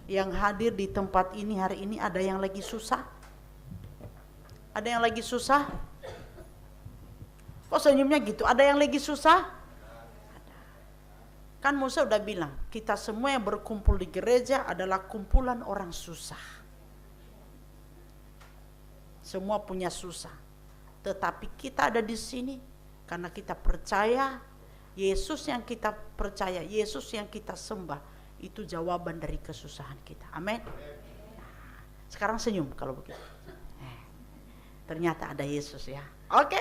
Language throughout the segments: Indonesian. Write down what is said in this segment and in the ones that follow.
yang hadir di tempat ini hari ini ada yang lagi susah? Ada yang lagi susah? Kok senyumnya gitu? Ada yang lagi susah? Kan Musa udah bilang, kita semua yang berkumpul di gereja adalah kumpulan orang susah. Semua punya susah. Tetapi kita ada di sini karena kita percaya Yesus yang kita percaya, Yesus yang kita sembah, itu jawaban dari kesusahan kita. Amin. Nah, sekarang senyum kalau begitu. Ternyata ada Yesus ya. Oke.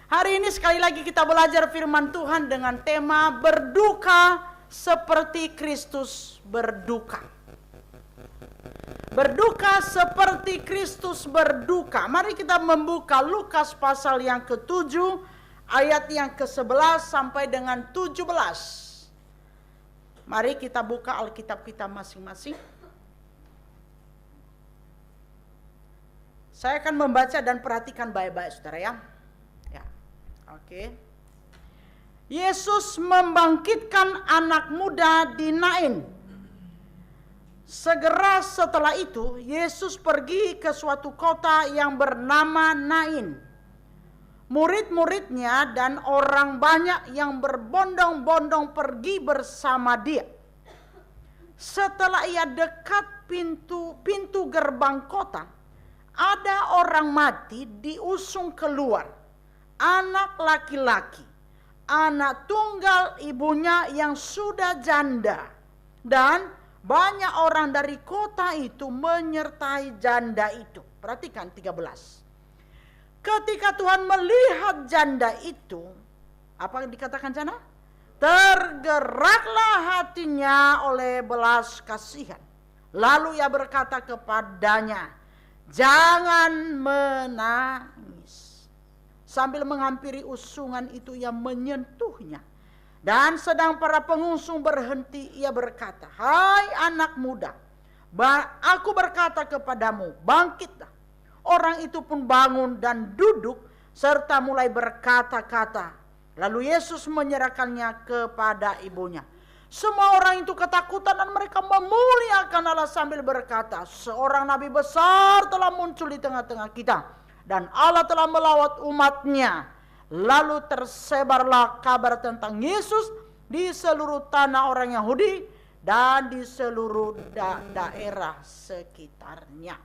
Hari ini sekali lagi kita belajar firman Tuhan dengan tema berduka seperti Kristus berduka. Berduka seperti Kristus berduka. Mari kita membuka Lukas pasal yang ke-7 ayat yang ke-11 sampai dengan 17. Mari kita buka Alkitab kita masing-masing. Saya akan membaca dan perhatikan baik-baik saudara ya. Oke. Yesus membangkitkan anak muda di Nain. Segera setelah itu Yesus pergi ke suatu kota yang bernama Nain. Murid-muridnya dan orang banyak yang berbondong-bondong pergi bersama dia. Setelah ia dekat pintu gerbang kota, ada orang mati diusung keluar, anak laki-laki, anak tunggal ibunya yang sudah janda, dan banyak orang dari kota itu menyertai janda itu. Perhatikan 13. Ketika Tuhan melihat janda itu, apa yang dikatakan sana? Tergeraklah hatinya oleh belas kasihan. Lalu ia berkata kepadanya, jangan menangis. Sambil menghampiri usungan itu ia menyentuhnya. Dan sedang para pengusung berhenti, ia berkata, hai anak muda, aku berkata kepadamu, bangkitlah. Orang itu pun bangun dan duduk serta mulai berkata-kata. Lalu Yesus menyerahkannya kepada ibunya. Semua orang itu ketakutan dan mereka memuliakan Allah sambil berkata, seorang nabi besar telah muncul di tengah-tengah kita. Dan Allah telah melawat umatnya. Lalu tersebarlah kabar tentang Yesus di seluruh tanah orang Yahudi dan di seluruh daerah sekitarnya.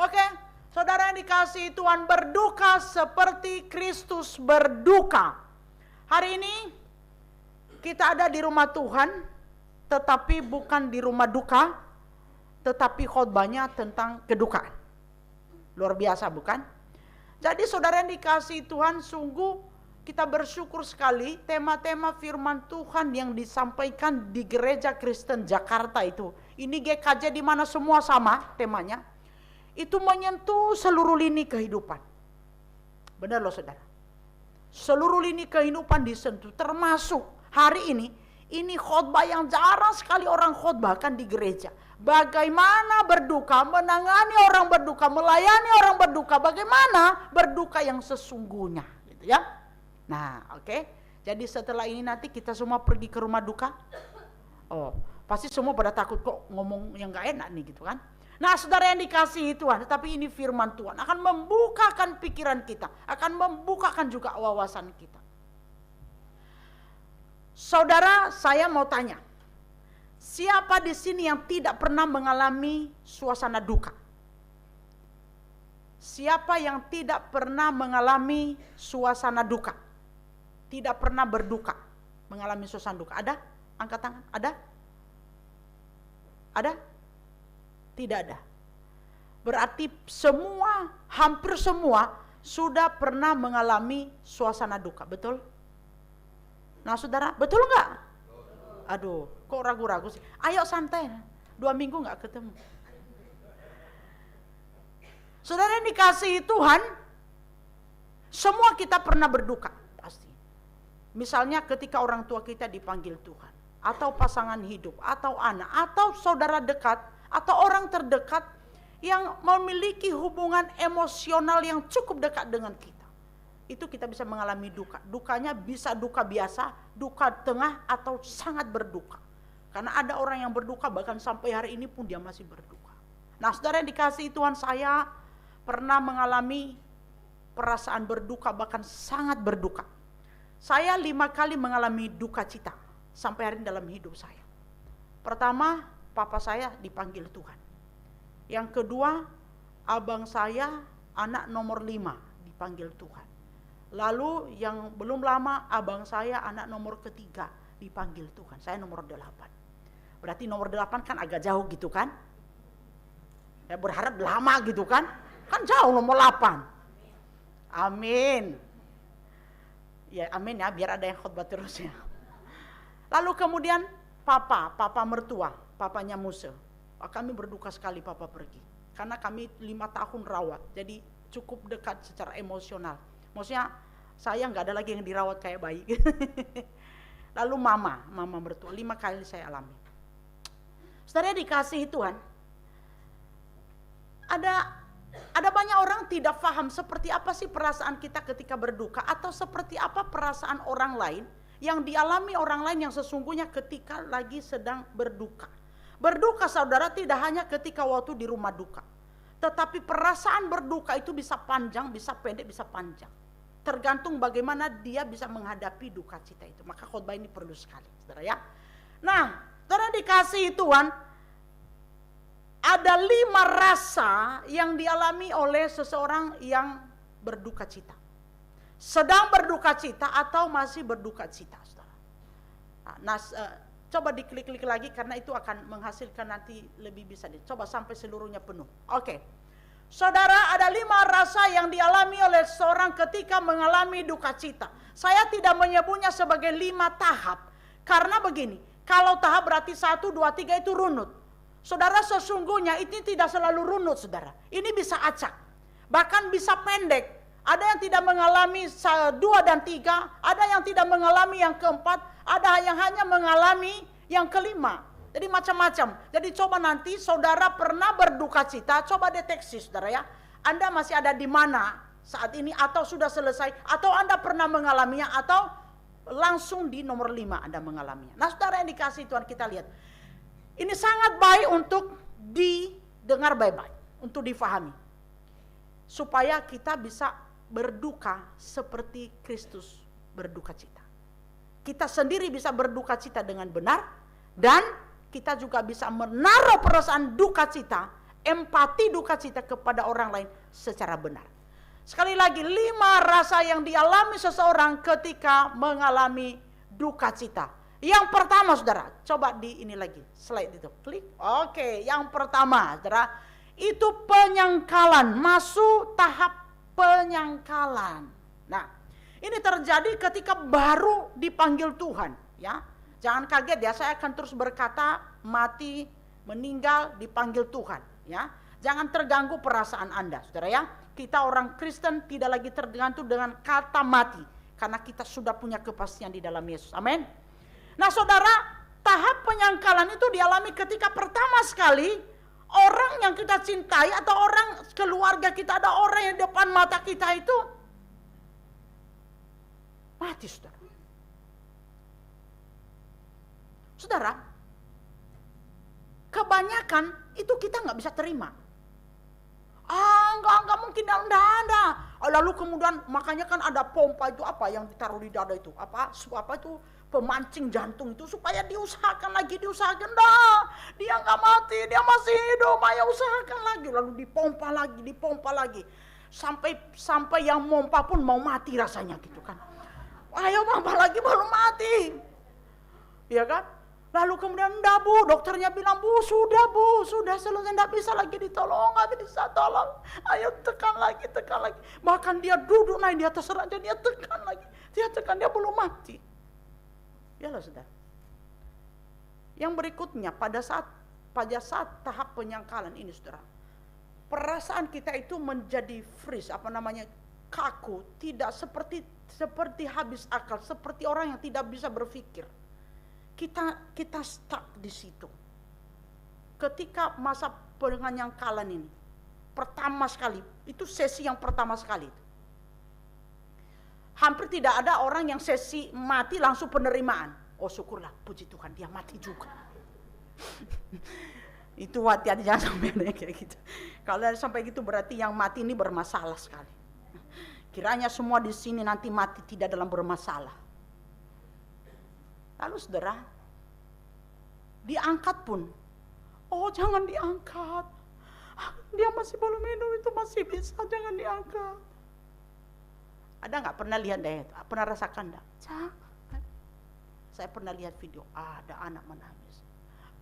Oke. Saudara yang dikasihi Tuhan, berduka seperti Kristus berduka. Hari ini kita ada di rumah Tuhan, tetapi bukan di rumah duka, tetapi khotbahnya tentang kedukaan. Luar biasa bukan? Jadi saudara yang dikasihi Tuhan, sungguh kita bersyukur sekali tema-tema firman Tuhan yang disampaikan di Gereja Kristen Jakarta itu. Ini GKJ di mana semua sama temanya. Itu menyentuh seluruh lini kehidupan. Benar loh saudara. Seluruh lini kehidupan disentuh. Termasuk hari ini khotbah yang jarang sekali orang khotbahkan di gereja. Bagaimana berduka, menangani orang berduka, melayani orang berduka. Bagaimana berduka yang sesungguhnya. Gitu ya. Nah oke. Jadi setelah ini nanti kita semua pergi ke rumah duka. Oh pasti semua pada takut kok ngomong yang gak enak nih gitu kan. Nah saudara yang dikasihi Tuhan, tetapi ini firman Tuhan akan membukakan pikiran kita, akan membukakan juga wawasan kita. Saudara, saya mau tanya, siapa di sini yang tidak pernah mengalami suasana duka? Siapa yang tidak pernah mengalami suasana duka? Tidak pernah berduka, mengalami suasana duka? Ada? Angkat tangan, ada? Ada? Tidak ada. Berarti semua, hampir semua sudah pernah mengalami suasana duka, betul? Nah saudara, betul nggak? Aduh, kok ragu-ragu sih? Ayo santai, 2 minggu nggak ketemu. Saudara yang dikasihi Tuhan, semua kita pernah berduka, pasti. Misalnya ketika orang tua kita dipanggil Tuhan, atau pasangan hidup, atau anak, atau saudara dekat, atau orang terdekat yang memiliki hubungan emosional yang cukup dekat dengan kita. Itu kita bisa mengalami duka. Dukanya bisa duka biasa, duka tengah, atau sangat berduka. Karena ada orang yang berduka bahkan sampai hari ini pun dia masih berduka. Nah saudara yang dikasihi Tuhan, saya pernah mengalami perasaan berduka, bahkan sangat berduka. Saya 5 kali mengalami duka cita sampai hari ini dalam hidup saya. Pertama, papa saya dipanggil Tuhan. Yang kedua, abang saya anak nomor 5 dipanggil Tuhan. Lalu yang belum lama abang saya anak nomor ketiga dipanggil Tuhan. Saya nomor 8. Berarti nomor 8 kan agak jauh gitu kan? Ya berharap lama gitu kan? Kan jauh nomor 8. Amin. Ya amin ya, biar ada yang khotbah terus ya. Lalu kemudian papa mertua, papanya Muse. Kami berduka sekali papa pergi. Karena kami 5 tahun rawat, jadi cukup dekat secara emosional. Maksudnya saya nggak ada lagi yang dirawat kayak bayi. Lalu mama mertua, 5 kali saya alami. Saudara dikasihi Tuhan, ada banyak orang tidak paham seperti apa sih perasaan kita ketika berduka, atau seperti apa perasaan orang lain yang dialami orang lain yang sesungguhnya ketika lagi sedang berduka. Berduka saudara tidak hanya ketika waktu di rumah duka, tetapi perasaan berduka itu bisa panjang, bisa pendek, bisa panjang. Tergantung bagaimana dia bisa menghadapi duka cita itu. Maka khotbah ini perlu sekali, saudara ya. Nah, saudara dikasihi Tuhan, ada 5 rasa yang dialami oleh seseorang yang berduka cita. Sedang berduka cita atau masih berduka cita, saudara. Nah, coba diklik-klik lagi karena itu akan menghasilkan nanti lebih bisa. Coba sampai seluruhnya penuh. Oke. Saudara, ada 5 rasa yang dialami oleh seorang ketika mengalami duka cita. Saya tidak menyebutnya sebagai 5 tahap. Karena begini, kalau tahap berarti 1, 2, 3 itu runut. Saudara, sesungguhnya ini tidak selalu runut, saudara. Ini bisa acak, bahkan bisa pendek. Ada yang tidak mengalami 2 dan 3, ada yang tidak mengalami yang keempat, ada yang hanya mengalami yang kelima. Jadi macam-macam. Jadi coba nanti saudara pernah berduka cita, coba deteksi saudara ya. Anda masih ada di mana saat ini, atau sudah selesai, atau Anda pernah mengalaminya, atau langsung di nomor 5 Anda mengalaminya. Nah saudara yang dikasihi Tuhan, kita lihat. Ini sangat baik untuk didengar baik-baik, untuk difahami. Supaya kita bisa berduka seperti Kristus berduka cita. Kita sendiri bisa berduka cita dengan benar, dan kita juga bisa menaruh perasaan duka cita, empati duka cita kepada orang lain secara benar. Sekali lagi, 5 rasa yang dialami seseorang ketika mengalami duka cita. Yang pertama saudara, coba di ini lagi, slide itu, klik. Oke, yang pertama saudara, itu penyangkalan, masuk tahap penyangkalan. Nah, ini terjadi ketika baru dipanggil Tuhan, ya. Jangan kaget ya, saya akan terus berkata mati, meninggal, dipanggil Tuhan, ya. Jangan terganggu perasaan Anda, saudara ya. Kita orang Kristen tidak lagi tergantung dengan kata mati, karena kita sudah punya kepastian di dalam Yesus. Amin. Nah saudara, tahap penyangkalan itu dialami ketika pertama sekali orang yang kita cintai atau orang keluarga kita, ada orang yang depan mata kita itu mati, saudara. Saudara, kebanyakan itu kita nggak bisa terima. Enggak mungkin, enggak ada. Lalu kemudian makanya kan ada pompa itu, apa yang ditaruh di dada itu, apa itu pemancing jantung itu, supaya diusahakan lagi. Enggak, dia nggak mati, dia masih hidup, ayo usahakan lagi. Lalu dipompa lagi, sampai yang mompa pun mau mati rasanya gitu kan. Ayo pompa lagi, baru mati, ya kan. Lalu kemudian enggak bu, dokternya bilang sudah selesai, enggak bisa lagi ditolong, enggak bisa tolong. Ayo tekan lagi. Bahkan dia duduk naik di atas ranjang, dia tekan lagi. Dia belum mati. Yalah saudara. Yang berikutnya pada saat tahap penyangkalan ini saudara, perasaan kita itu menjadi freeze, kaku, tidak seperti habis akal, seperti orang yang tidak bisa berpikir. Kita stuck di situ. Ketika masa penyangkalan ini pertama sekali, itu sesi yang pertama sekali itu. Hampir tidak ada orang yang sesi mati langsung penerimaan. Oh syukurlah, puji Tuhan dia mati juga. Itu hati-hati, jangan sampai ada kayak gitu. Kalau sampai gitu berarti yang mati ini bermasalah sekali. Kiranya semua di sini nanti mati tidak dalam bermasalah. Lalu saudara, diangkat pun, oh jangan diangkat. Dia masih belum minum, itu masih bisa, jangan diangkat. Ada nggak pernah lihat deh, pernah rasakan nggak? Jangan. Saya pernah lihat video, ada anak menangis.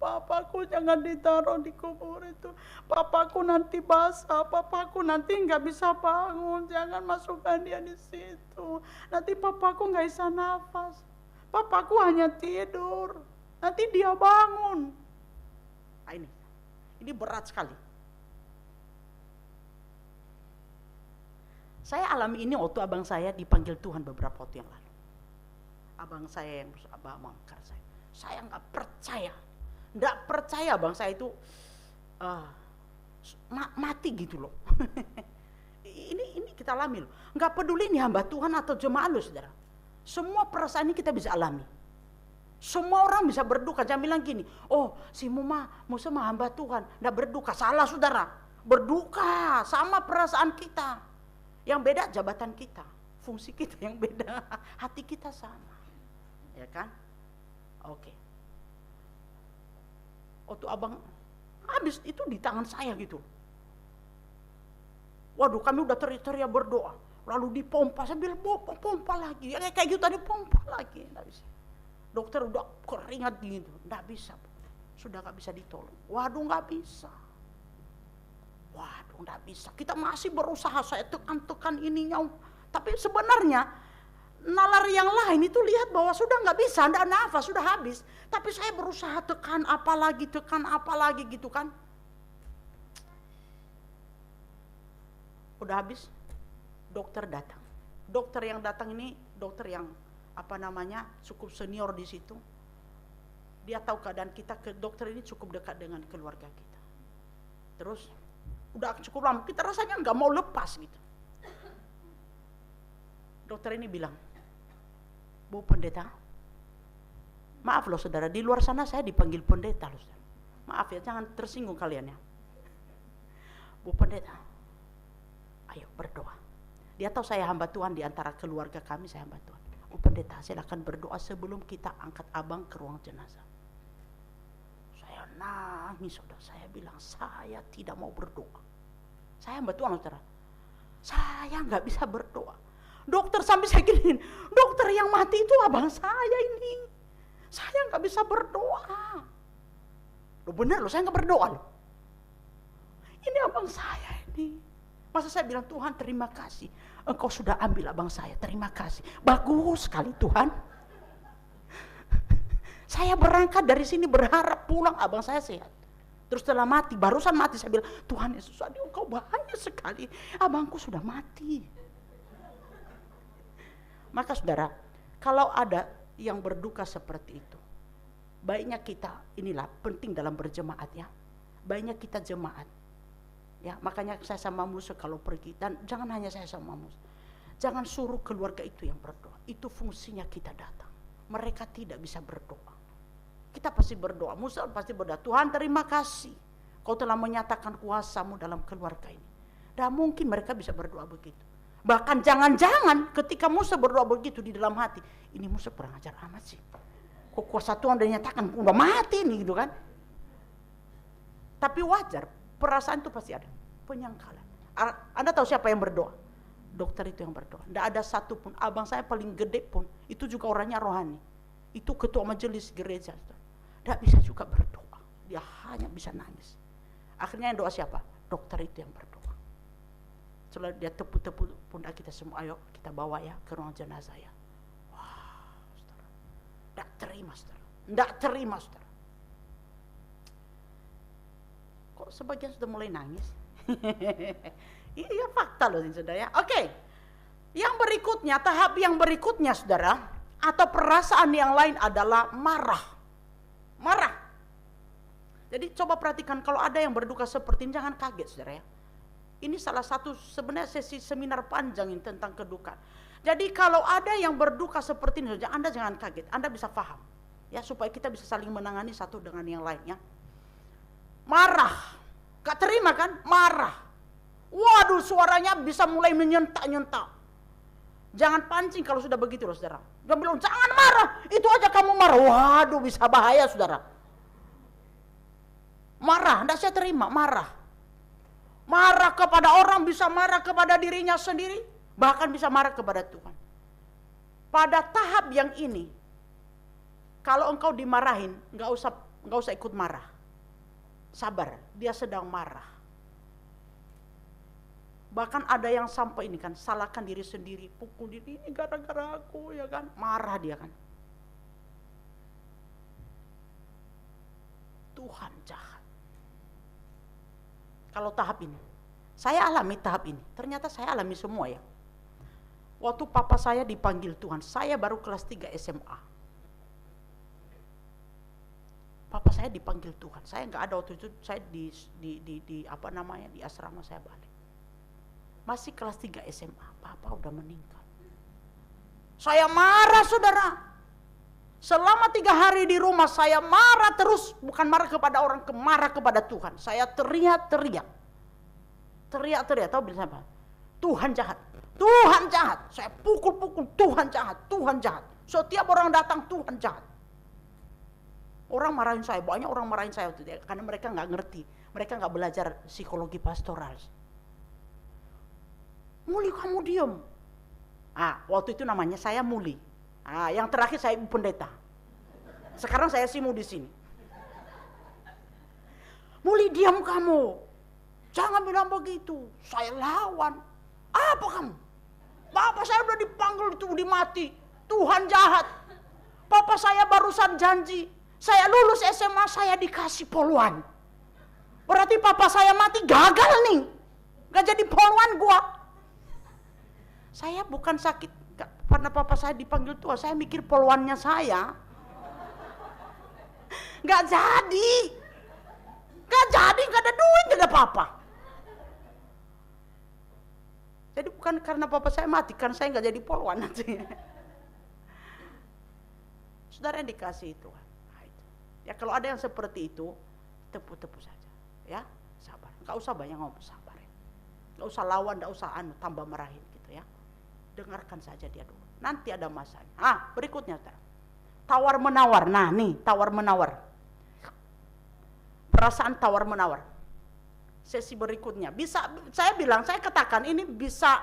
Papaku jangan ditaruh di kubur itu. Papaku nanti basah, papaku nanti nggak bisa bangun. Jangan masukkan dia di situ. Nanti papaku nggak bisa nafas. Papaku hanya tidur. Nanti dia bangun. Nah, ini berat sekali. Saya alami ini waktu abang saya dipanggil Tuhan beberapa waktu yang lalu. Abang saya yang abang angkat saya nggak percaya. Nggak percaya bang saya itu mati gitu loh. ini kita alami loh. Nggak peduli ini hamba Tuhan atau jemaat loh saudara. Semua perasaan ini kita bisa alami. Semua orang bisa berduka. Jangan bilang gini, oh si Musa mah hamba Tuhan, nggak berduka. Salah saudara, berduka sama perasaan kita. Yang beda jabatan kita, fungsi kita yang beda, hati kita sama, ya kan? Oke. Waktu abang habis itu di tangan saya gitu. Waduh, kami udah teriak-teriak berdoa. Lalu dipompa, saya bilang pompa lagi. Ya, kayak gitu tadi pompa lagi, enggak bisa. Dokter udah keringat gitu, enggak bisa. Sudah enggak bisa ditolong. Waduh, enggak bisa. Waduh, enggak bisa. Kita masih berusaha, saya tekan ininya. Tapi sebenarnya nalar yang lain itu lihat bahwa sudah nggak bisa, nggak nafas, sudah habis. Tapi saya berusaha tekan apa lagi gitu kan. Udah habis, dokter datang. Dokter yang datang ini dokter yang cukup senior di situ. Dia tahu keadaan kita, dokter ini cukup dekat dengan keluarga kita. Terus udah cukup lama, kita rasanya nggak mau lepas gitu. Dokter ini bilang, Bu pendeta, maaf loh saudara, di luar sana saya dipanggil pendeta loh saudara. Maaf ya, jangan tersinggung kalian ya. Bu pendeta, ayo berdoa. Dia tahu saya hamba Tuhan, di antara keluarga kami saya hamba Tuhan. Bu pendeta, silakan berdoa sebelum kita angkat abang ke ruang jenazah. Saya nangis saudara, saya bilang saya tidak mau berdoa. Saya hamba Tuhan saudara, saya nggak bisa berdoa. Dokter sampai saya gini, dokter yang mati itu abang saya ini. Saya nggak bisa berdoa. Loh benar loh, saya nggak berdoa loh. Ini abang saya ini. Masa saya bilang, Tuhan terima kasih, Engkau sudah ambil abang saya, terima kasih. Bagus sekali Tuhan. Saya berangkat dari sini berharap pulang abang saya sehat. Terus setelah mati, barusan mati saya bilang, Tuhan Yesus, Engkau bahaya sekali, abangku sudah mati. Maka saudara, kalau ada yang berduka seperti itu, baiknya kita, inilah penting dalam berjemaat ya, baiknya kita jemaat ya. Makanya saya sama Musa kalau pergi, dan jangan hanya saya sama Musa, jangan suruh keluarga itu yang berdoa. Itu fungsinya kita datang. Mereka tidak bisa berdoa, kita pasti berdoa. Musa pasti berdoa, Tuhan terima kasih, Kau telah menyatakan kuasa-Mu dalam keluarga ini. Dan mungkin mereka bisa berdoa begitu. Bahkan jangan-jangan ketika Musa berdoa begitu di dalam hati, ini Musa kurang ajar amat sih. Kok kuasa Tuhan udah nyatakan, udah mati nih gitu kan. Tapi wajar, perasaan itu pasti ada. Penyangkalan. Anda tahu siapa yang berdoa? Dokter itu yang berdoa. Tidak ada satu pun, abang saya paling gede pun, itu juga orangnya rohani. Itu ketua majelis gereja. Tidak bisa juga berdoa. Dia hanya bisa nangis. Akhirnya yang doa siapa? Dokter itu yang berdoa. Setelah dia tepuk-tepuk pundak kita semua, ayo kita bawa ya ke ruang jenazah ya. Wah, saudara, tidak terima saudara, tidak terima saudara. Kok sebagian sudah mulai nangis? Iya fakta loh saudara ya. Oke, yang berikutnya, tahap yang berikutnya saudara, atau perasaan yang lain adalah marah. Marah. Jadi coba perhatikan, kalau ada yang berduka seperti ini jangan kaget saudara ya. Ini salah satu sebenarnya sesi seminar panjang ini tentang kedukaan. Jadi kalau ada yang berduka seperti ini, Anda jangan kaget, Anda bisa paham. Ya, supaya kita bisa saling menangani satu dengan yang lainnya. Marah. Gak terima kan? Marah. Waduh, suaranya bisa mulai menyentak-nyentak. Jangan pancing kalau sudah begitu loh, saudara. Dia bilang, jangan marah. Itu aja kamu marah. Waduh, bisa bahaya, saudara. Marah, tidak saya terima, marah. Marah kepada orang, bisa marah kepada dirinya sendiri, bahkan bisa marah kepada Tuhan. Pada tahap yang ini, kalau engkau dimarahin, nggak usah ikut marah. Sabar, dia sedang marah. Bahkan ada yang sampai ini kan, salahkan diri sendiri, pukul diri, ini gara-gara aku, ya kan, marah dia kan. Tuhan jahat. Kalau tahap ini, saya alami tahap ini. Ternyata saya alami semua ya. Waktu papa saya dipanggil Tuhan, saya baru kelas 3 SMA. Papa saya dipanggil Tuhan. Saya nggak ada waktu itu, saya di asrama saya balik. Masih kelas 3 SMA, papa udah meninggal. Saya marah, saudara. Selama 3 hari di rumah saya marah terus, bukan marah kepada orang, marah kepada Tuhan. Saya teriak-teriak, tahu bilang apa? Tuhan jahat, Tuhan jahat. Saya pukul-pukul, Tuhan jahat, Tuhan jahat. Setiap orang datang, Tuhan jahat. Orang marahin saya, banyak orang marahin saya waktu itu, karena mereka nggak ngerti, mereka nggak belajar psikologi pastoral. Muli, kamu diam. Waktu itu namanya saya Muli. Yang terakhir saya ibu pendeta. Sekarang saya Simu di sini. Muli, diam kamu. Jangan bilang begitu. Saya lawan. Apa kamu? Bapak saya udah dipanggil itu dimati. Tuhan jahat. Papa saya barusan janji, saya lulus SMA saya dikasih poluan. Berarti papa saya mati gagal nih. Gak jadi poluan gua. Saya bukan sakit karena papa saya dipanggil Tuhan, saya mikir poluannya saya. Gak jadi, gak ada duit, gak ada apa-apa. Jadi bukan karena papa saya mati, kan saya gak jadi poluan nanti. Saudara yang dikasih Tuhan. Ya kalau ada yang seperti itu, tepu-tepu saja. Ya, sabar. Gak usah banyak ngomong, sabar. Gak usah lawan, gak usah tambah marahin gitu ya. Dengarkan saja dia dulu. Nanti ada masanya. Berikutnya, tawar menawar. Nah, nih tawar menawar. Perasaan tawar menawar. Sesi berikutnya bisa, saya katakan ini bisa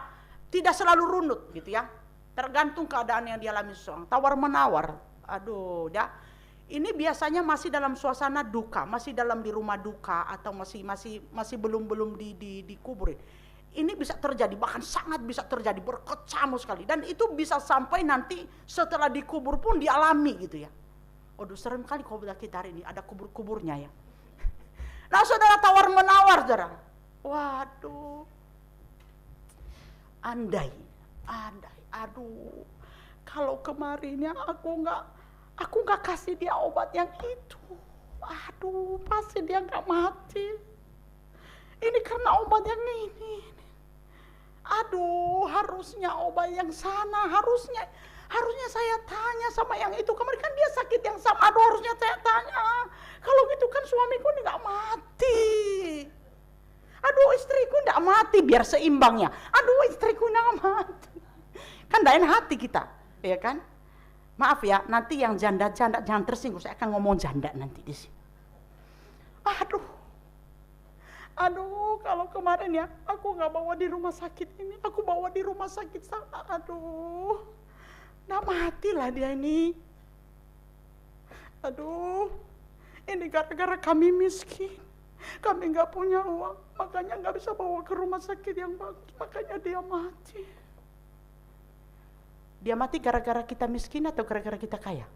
tidak selalu runut gitu ya. Tergantung keadaan yang dialami seseorang. Tawar menawar. Aduh, ya. Ini biasanya masih dalam suasana duka, masih dalam di rumah duka atau masih belum dikuburin. Ini bisa terjadi, bahkan sangat bisa terjadi, berkecamuk sekali. Dan itu bisa sampai nanti setelah dikubur pun dialami gitu ya. Aduh, serem kali kalau kita hari ini ada kubur-kuburnya ya. Nah, saudara, tawar menawar, saudara. Waduh. Andai. Aduh. Kalau kemarinnya aku nggak kasih dia obat yang itu. Aduh, pasti dia nggak mati. Ini karena obat yang ini. Aduh, harusnya obat yang sana, harusnya saya tanya sama yang itu. Kemarin kan dia sakit yang sama. Aduh, harusnya saya tanya. Kalau gitu kan suamiku nggak mati. Aduh, istriku nggak mati, biar seimbangnya. Aduh, istriku nggak mati. Kan dain hati kita, ya kan? Maaf ya, nanti yang janda jangan tersinggung. Saya akan ngomong janda nanti di sini. Aduh, kalau kemarin ya, aku nggak bawa di rumah sakit ini, aku bawa di rumah sakit sana. Aduh, nggak matilah dia ini. Aduh, ini gara-gara kami miskin, kami nggak punya uang, makanya nggak bisa bawa ke rumah sakit yang bagus, makanya dia mati. Dia mati gara-gara kita miskin atau gara-gara kita kaya?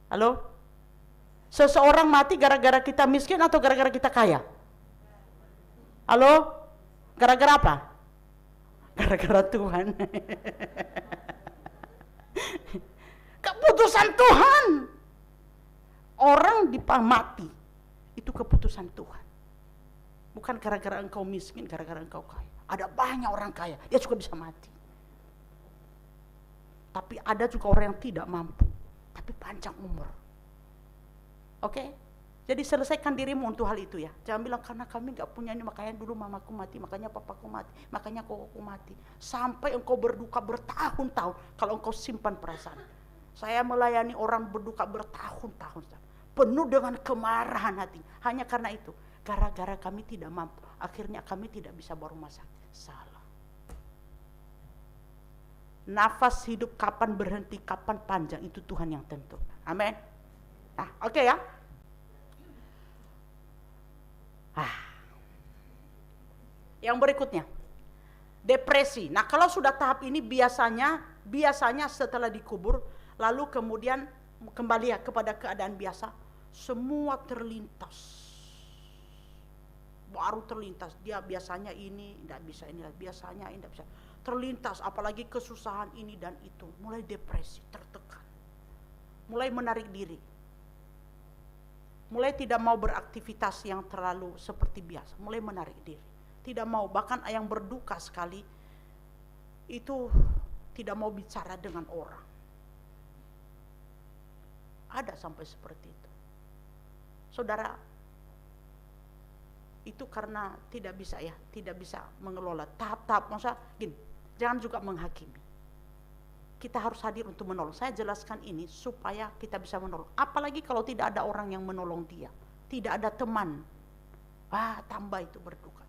Halo? Seseorang mati gara-gara kita miskin atau gara-gara kita kaya? Halo? Gara-gara apa? Gara-gara Tuhan. Keputusan Tuhan. Orang mati itu keputusan Tuhan. Bukan gara-gara engkau miskin, gara-gara engkau kaya. Ada banyak orang kaya, dia juga bisa mati. Tapi ada juga orang yang tidak mampu. tapi panjang umur. Oke? Jadi selesaikan dirimu untuk hal itu ya. Jangan bilang karena kami gak punya ini, makanya dulu mamaku mati, makanya papaku mati, makanya kokoku mati. Sampai engkau berduka bertahun-tahun kalau engkau simpan perasaan. Saya melayani orang berduka bertahun-tahun, penuh dengan kemarahan hati. Hanya karena itu, gara-gara kami tidak mampu, akhirnya kami tidak bisa bawa rumah sakit. Salah. Nafas hidup kapan berhenti, kapan panjang, itu Tuhan yang tentu. Amin. Nah, oke ya. Yang berikutnya, depresi. Nah, kalau sudah tahap ini biasanya setelah dikubur, lalu kemudian kembali ya kepada keadaan biasa, semua terlintas. Baru terlintas, dia biasanya ini tidak bisa, ini biasanya ini tidak bisa. Terlintas, apalagi kesusahan ini dan itu. Mulai depresi, tertekan. Mulai menarik diri. Mulai tidak mau beraktivitas yang terlalu seperti biasa. Mulai menarik diri. Tidak mau, bahkan yang berduka sekali, itu tidak mau bicara dengan orang. Ada sampai seperti itu. Saudara, itu karena tidak bisa ya, tidak bisa mengelola tahap-tahap. Maksudnya gini, jangan juga menghakimi. Kita harus hadir untuk menolong. Saya jelaskan ini supaya kita bisa menolong. Apalagi kalau tidak ada orang yang menolong dia, tidak ada teman. Tambah itu berduka.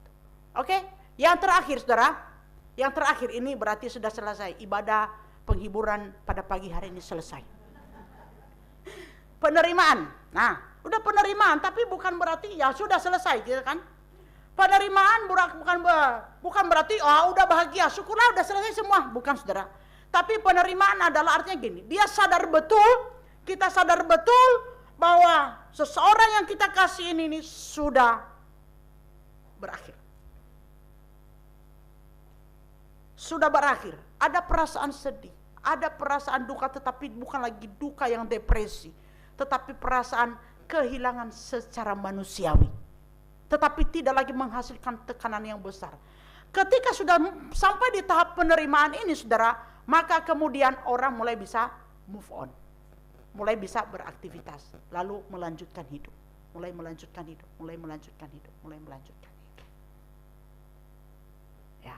Oke, yang terakhir saudara, yang terakhir ini berarti sudah selesai. Ibadah penghiburan pada pagi hari ini selesai. Penerimaan. Nah, udah penerimaan, tapi bukan berarti ya sudah selesai, gitu kan? Penerimaan bukan berarti udah bahagia, syukurlah udah selesai semua, bukan saudara. Tapi penerimaan adalah artinya gini, dia sadar betul, kita sadar betul bahwa seseorang yang kita kasih ini sudah berakhir. Sudah berakhir. Ada perasaan sedih, ada perasaan duka, tetapi bukan lagi duka yang depresi, tetapi perasaan kehilangan secara manusiawi, tetapi tidak lagi menghasilkan tekanan yang besar. Ketika sudah sampai di tahap penerimaan ini saudara, maka kemudian orang mulai bisa move on, mulai bisa beraktivitas, lalu melanjutkan hidup, mulai melanjutkan hidup, mulai melanjutkan hidup, mulai melanjutkan hidup. Ya,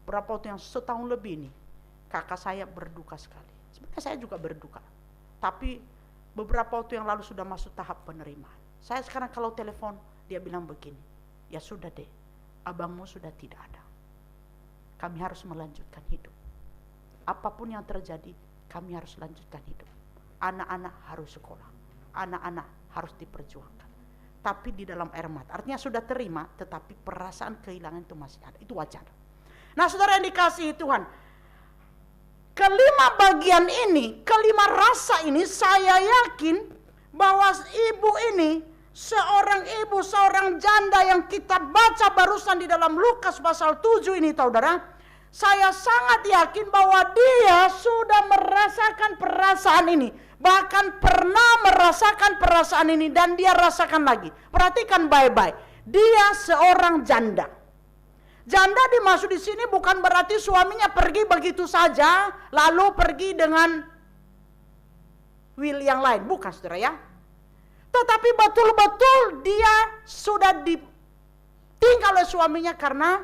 berapa waktu yang setahun lebih ini, kakak saya berduka sekali. Sebenarnya saya juga berduka, tapi beberapa waktu yang lalu sudah masuk tahap penerimaan. Saya sekarang kalau telepon, dia bilang begini, ya sudah deh, abangmu sudah tidak ada. Kami harus melanjutkan hidup. Apapun yang terjadi, kami harus lanjutkan hidup. Anak-anak harus sekolah, anak-anak harus diperjuangkan. Tapi di dalam air mata, artinya sudah terima, tetapi perasaan kehilangan itu masih ada. Itu wajar. Nah saudara yang dikasihi Tuhan, kelima bagian ini, kelima rasa ini, saya yakin bahwa ibu ini, seorang ibu, seorang janda yang kita baca barusan di dalam Lukas pasal 7 ini saudara, saya sangat yakin bahwa dia sudah merasakan perasaan ini, bahkan pernah merasakan perasaan ini dan dia rasakan lagi. Perhatikan baik-baik, dia seorang janda. Janda dimaksud di sini bukan berarti suaminya pergi begitu saja lalu pergi dengan will yang lain, bukan saudara ya. Tetapi betul-betul dia sudah ditinggal oleh suaminya karena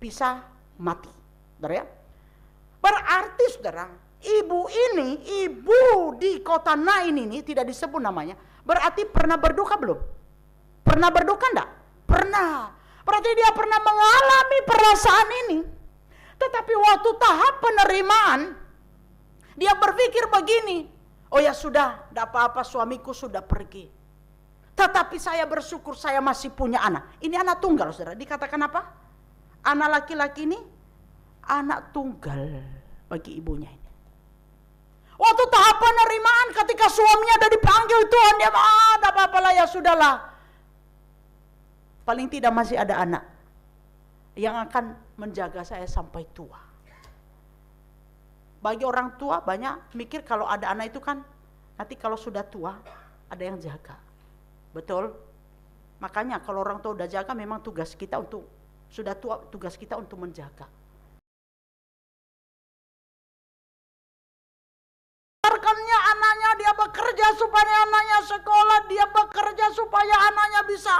bisa mati, saudara ya. Berarti saudara, ibu di kota Nain ini tidak disebut namanya, berarti pernah berduka belum? Pernah berduka enggak? Pernah. Berarti dia pernah mengalami perasaan ini. Tetapi waktu tahap penerimaan, dia berpikir begini, oh ya sudah, tidak apa-apa, suamiku sudah pergi. Tetapi saya bersyukur saya masih punya anak. Ini anak tunggal saudara, dikatakan apa? Anak laki-laki ini, anak tunggal bagi ibunya ini. Waktu tahap penerimaan ketika suaminya ada dipanggil Tuhan, dia tidak apa-apa lah ya sudahlah. Paling tidak masih ada anak yang akan menjaga saya sampai tua. Bagi orang tua banyak mikir kalau ada anak itu kan nanti kalau sudah tua ada yang jaga. Betul? Makanya kalau orang tua udah jaga memang tugas kita untuk sudah tua, tugas kita untuk menjaga. supaya anaknya bisa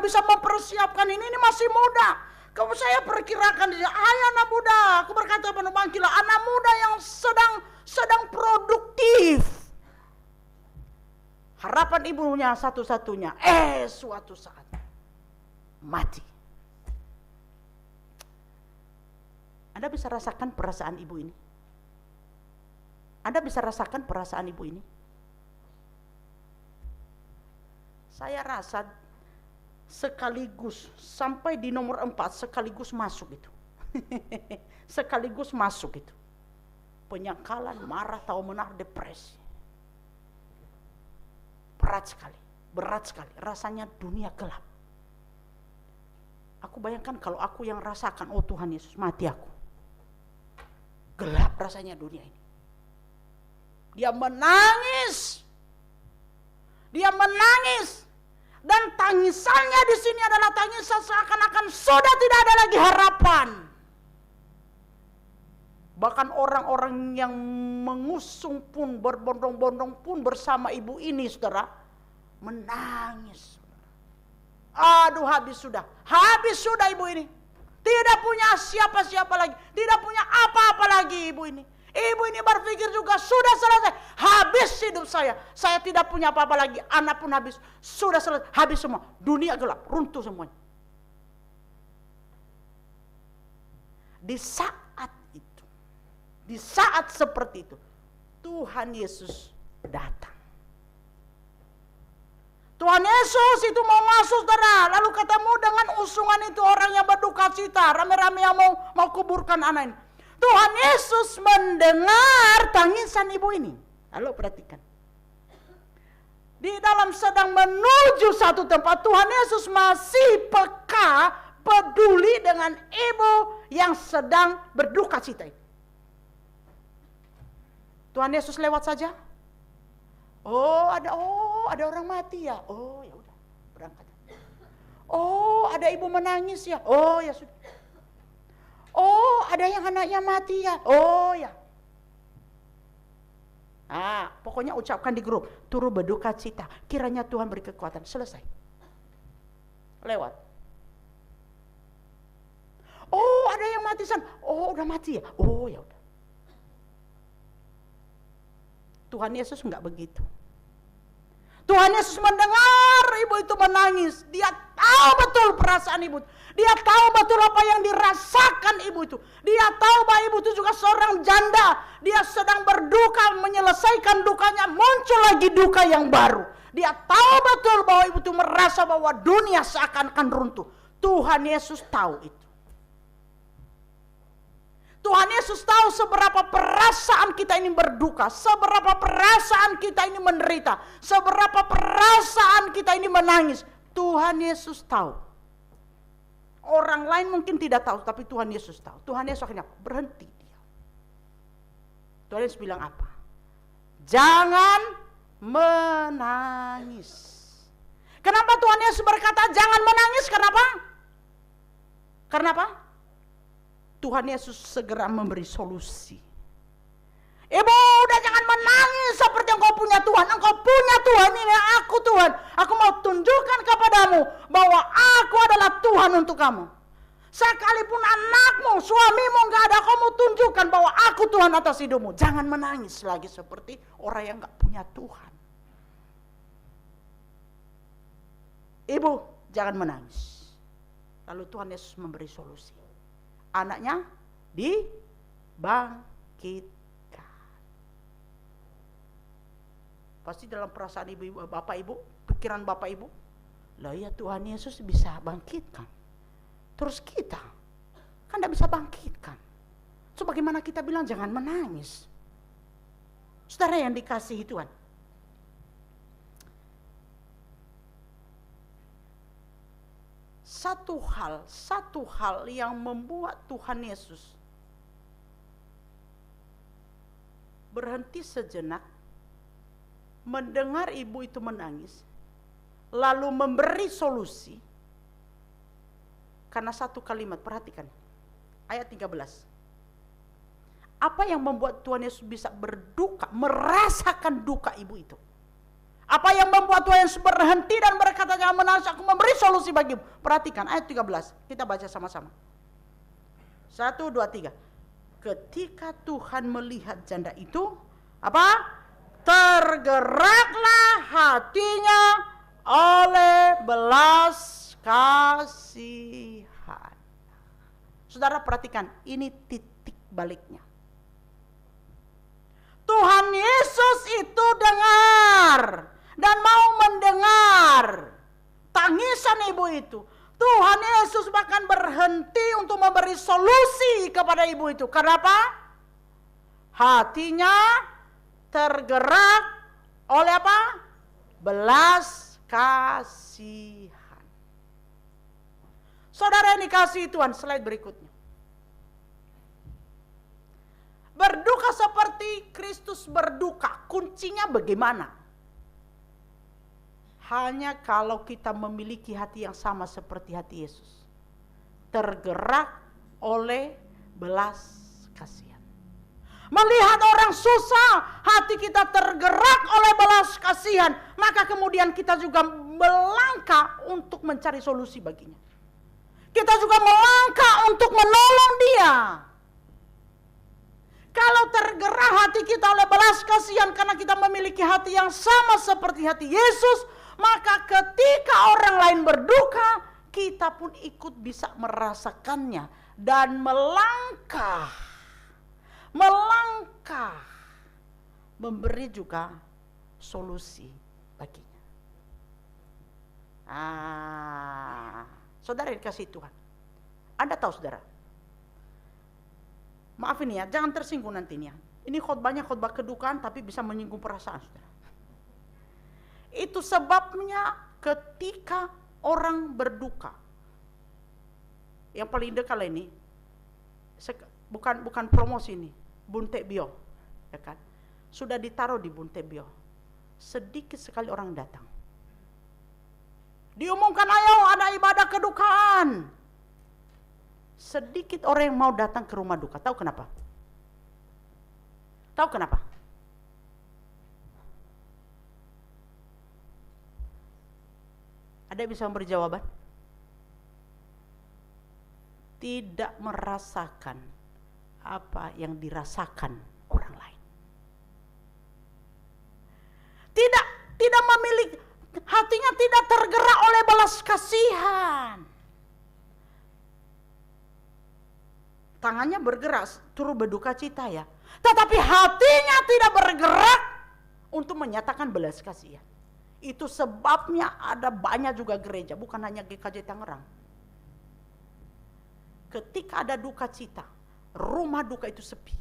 bisa mempersiapkan ini masih muda. Kalau saya perkirakan dia, anak muda, aku berkata bangkilah anak muda yang sedang produktif. Harapan ibunya satu-satunya, suatu saat mati. Anda bisa rasakan perasaan ibu ini? Anda bisa rasakan perasaan ibu ini? Saya rasa sekaligus sampai di nomor 4 sekaligus masuk itu. Sekaligus masuk itu. Penyangkalan, marah, tahu menar, depresi. Berat sekali. Rasanya dunia gelap. Aku bayangkan kalau aku yang rasakan, oh Tuhan Yesus, mati aku. Gelap rasanya dunia ini. Dia menangis. Dan tangisannya di sini adalah tangisan seakan-akan sudah tidak ada lagi harapan. Bahkan orang-orang yang mengusung pun, berbondong-bondong pun bersama ibu ini, saudara, menangis. Aduh, habis sudah ibu ini. Tidak punya siapa-siapa lagi, tidak punya apa-apa lagi ibu ini. Ibu ini berpikir juga, sudah selesai, habis hidup saya. Saya tidak punya apa-apa lagi, anak pun habis, sudah selesai, habis semua. Dunia gelap, runtuh semuanya. Di saat seperti itu, Tuhan Yesus datang. Tuhan Yesus itu mau masuk, saudara. Lalu ketemu dengan usungan itu orang yang berduka cita, rame-rame yang mau kuburkan anak ini. Tuhan Yesus mendengar tangisan ibu ini. Lalu perhatikan. Di dalam sedang menuju satu tempat, Tuhan Yesus masih peka, peduli dengan ibu yang sedang berduka cita ini. Tuhan Yesus lewat saja. Ada orang mati ya. Oh ya udah, berangkat. Oh, ada ibu menangis ya. Oh ya sudah. Oh, ada yang anaknya mati ya. Oh ya. Pokoknya ucapkan di grup, turut berduka cita. Kiranya Tuhan beri kekuatan. Selesai. Lewat. Oh, ada yang mati san. Oh, udah mati ya. Oh ya udah. Tuhan Yesus enggak begitu. Tuhan Yesus mendengar ibu itu menangis. Dia tahu betul perasaan ibu. Dia tahu betul apa yang dirasakan ibu itu. Dia tahu bahwa ibu itu juga seorang janda. Dia sedang berduka, menyelesaikan dukanya. Muncul lagi duka yang baru. Dia tahu betul bahwa ibu itu merasa bahwa dunia seakan-akan runtuh. Tuhan Yesus tahu itu. Tuhan Yesus tahu seberapa perasaan kita ini berduka, seberapa perasaan kita ini menderita, seberapa perasaan kita ini menangis. Tuhan Yesus tahu. Orang lain mungkin tidak tahu, tapi Tuhan Yesus tahu. Tuhan Yesus akhirnya berhenti dia. Tuhan Yesus bilang apa? Jangan menangis. Kenapa Tuhan Yesus berkata jangan menangis? Kenapa? Karena apa? Tuhan Yesus segera memberi solusi. Ibu, udah jangan menangis seperti engkau punya Tuhan. Engkau punya Tuhan, ini aku Tuhan. Aku mau tunjukkan kepadamu bahwa aku adalah Tuhan untuk kamu. Sekalipun anakmu, suamimu enggak ada, kamu tunjukkan bahwa aku Tuhan atas hidupmu. Jangan menangis lagi seperti orang yang enggak punya Tuhan. Ibu, jangan menangis. Lalu Tuhan Yesus memberi solusi. Anaknya dibangkitkan. Pasti dalam perasaan ibu, bapak ibu, pikiran bapak ibu, lah ya Tuhan Yesus bisa bangkitkan. Terus kita kan tidak bisa bangkitkan. So bagaimana kita bilang jangan menangis? Saudara yang dikasihi Tuhan. Satu hal yang membuat Tuhan Yesus berhenti sejenak, mendengar ibu itu menangis, lalu memberi solusi, karena satu kalimat, perhatikan, ayat 13. Apa yang membuat Tuhan Yesus bisa berduka, merasakan duka ibu itu? Apa yang membuat Tuhan Yesus berhenti dan berkata, jangan menangis, aku memberi solusi bagimu. Perhatikan ayat 13, kita baca sama-sama. 1, 2, 3. Ketika Tuhan melihat janda itu, apa? Tergeraklah hatinya oleh belas kasihan. Saudara perhatikan, ini titik baliknya. Tuhan Yesus itu dengar dan mau mendengar tangisan ibu itu. Tuhan Yesus bahkan berhenti untuk memberi solusi kepada ibu itu. Kenapa? Hatinya tergerak oleh apa? Belas kasihan. Saudara yang dikasihi Tuhan, slide berikutnya. Berduka seperti Kristus berduka, kuncinya bagaimana? Hanya kalau kita memiliki hati yang sama seperti hati Yesus. Tergerak oleh belas kasihan. Melihat orang susah, hati kita tergerak oleh belas kasihan. Maka kemudian kita juga melangkah untuk mencari solusi baginya. Kita juga melangkah untuk menolong dia. Kalau tergerak hati kita oleh belas kasihan karena kita memiliki hati yang sama seperti hati Yesus, maka ketika orang lain berduka, kita pun ikut bisa merasakannya dan melangkah memberi juga solusi baginya. Saudara dikasih Tuhan, Anda tahu saudara, maaf ini ya, jangan tersinggung nantinya. Ini khotbahnya khotbah kedukaan tapi bisa menyinggung perasaan saudara. Itu sebabnya ketika orang berduka, yang paling dekat ini, bukan promosi ini, Bunte Bio, ya kan? Sudah ditaruh di Bunte Bio. Sedikit sekali orang datang. Diumumkan, ayo ada ibadah kedukaan. Sedikit orang yang mau datang ke rumah duka. Tahu kenapa? Tahu kenapa? Ada yang bisa memberi jawaban? Tidak merasakan apa yang dirasakan orang lain. Tidak memiliki, hatinya tidak tergerak oleh belas kasihan. Tangannya bergerak, turut berduka cita ya. Tetapi hatinya tidak bergerak untuk menyatakan belas kasihan. Itu sebabnya ada banyak juga gereja, bukan hanya GKJ Tangerang. Ketika ada duka cita, rumah duka itu sepi.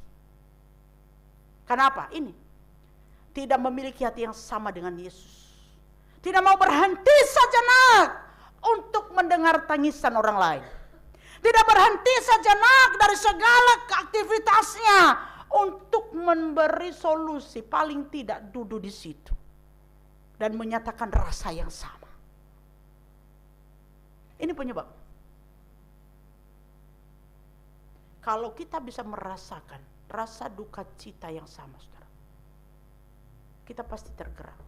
Kenapa? Ini tidak memiliki hati yang sama dengan Yesus. Tidak mau berhenti sejenak untuk mendengar tangisan orang lain. Tidak berhenti sejenak dari segala aktivitasnya untuk memberi solusi, paling tidak duduk di situ dan menyatakan rasa yang sama. Ini penyebab. Kalau kita bisa merasakan rasa duka cita yang sama, saudara, kita pasti tergerak.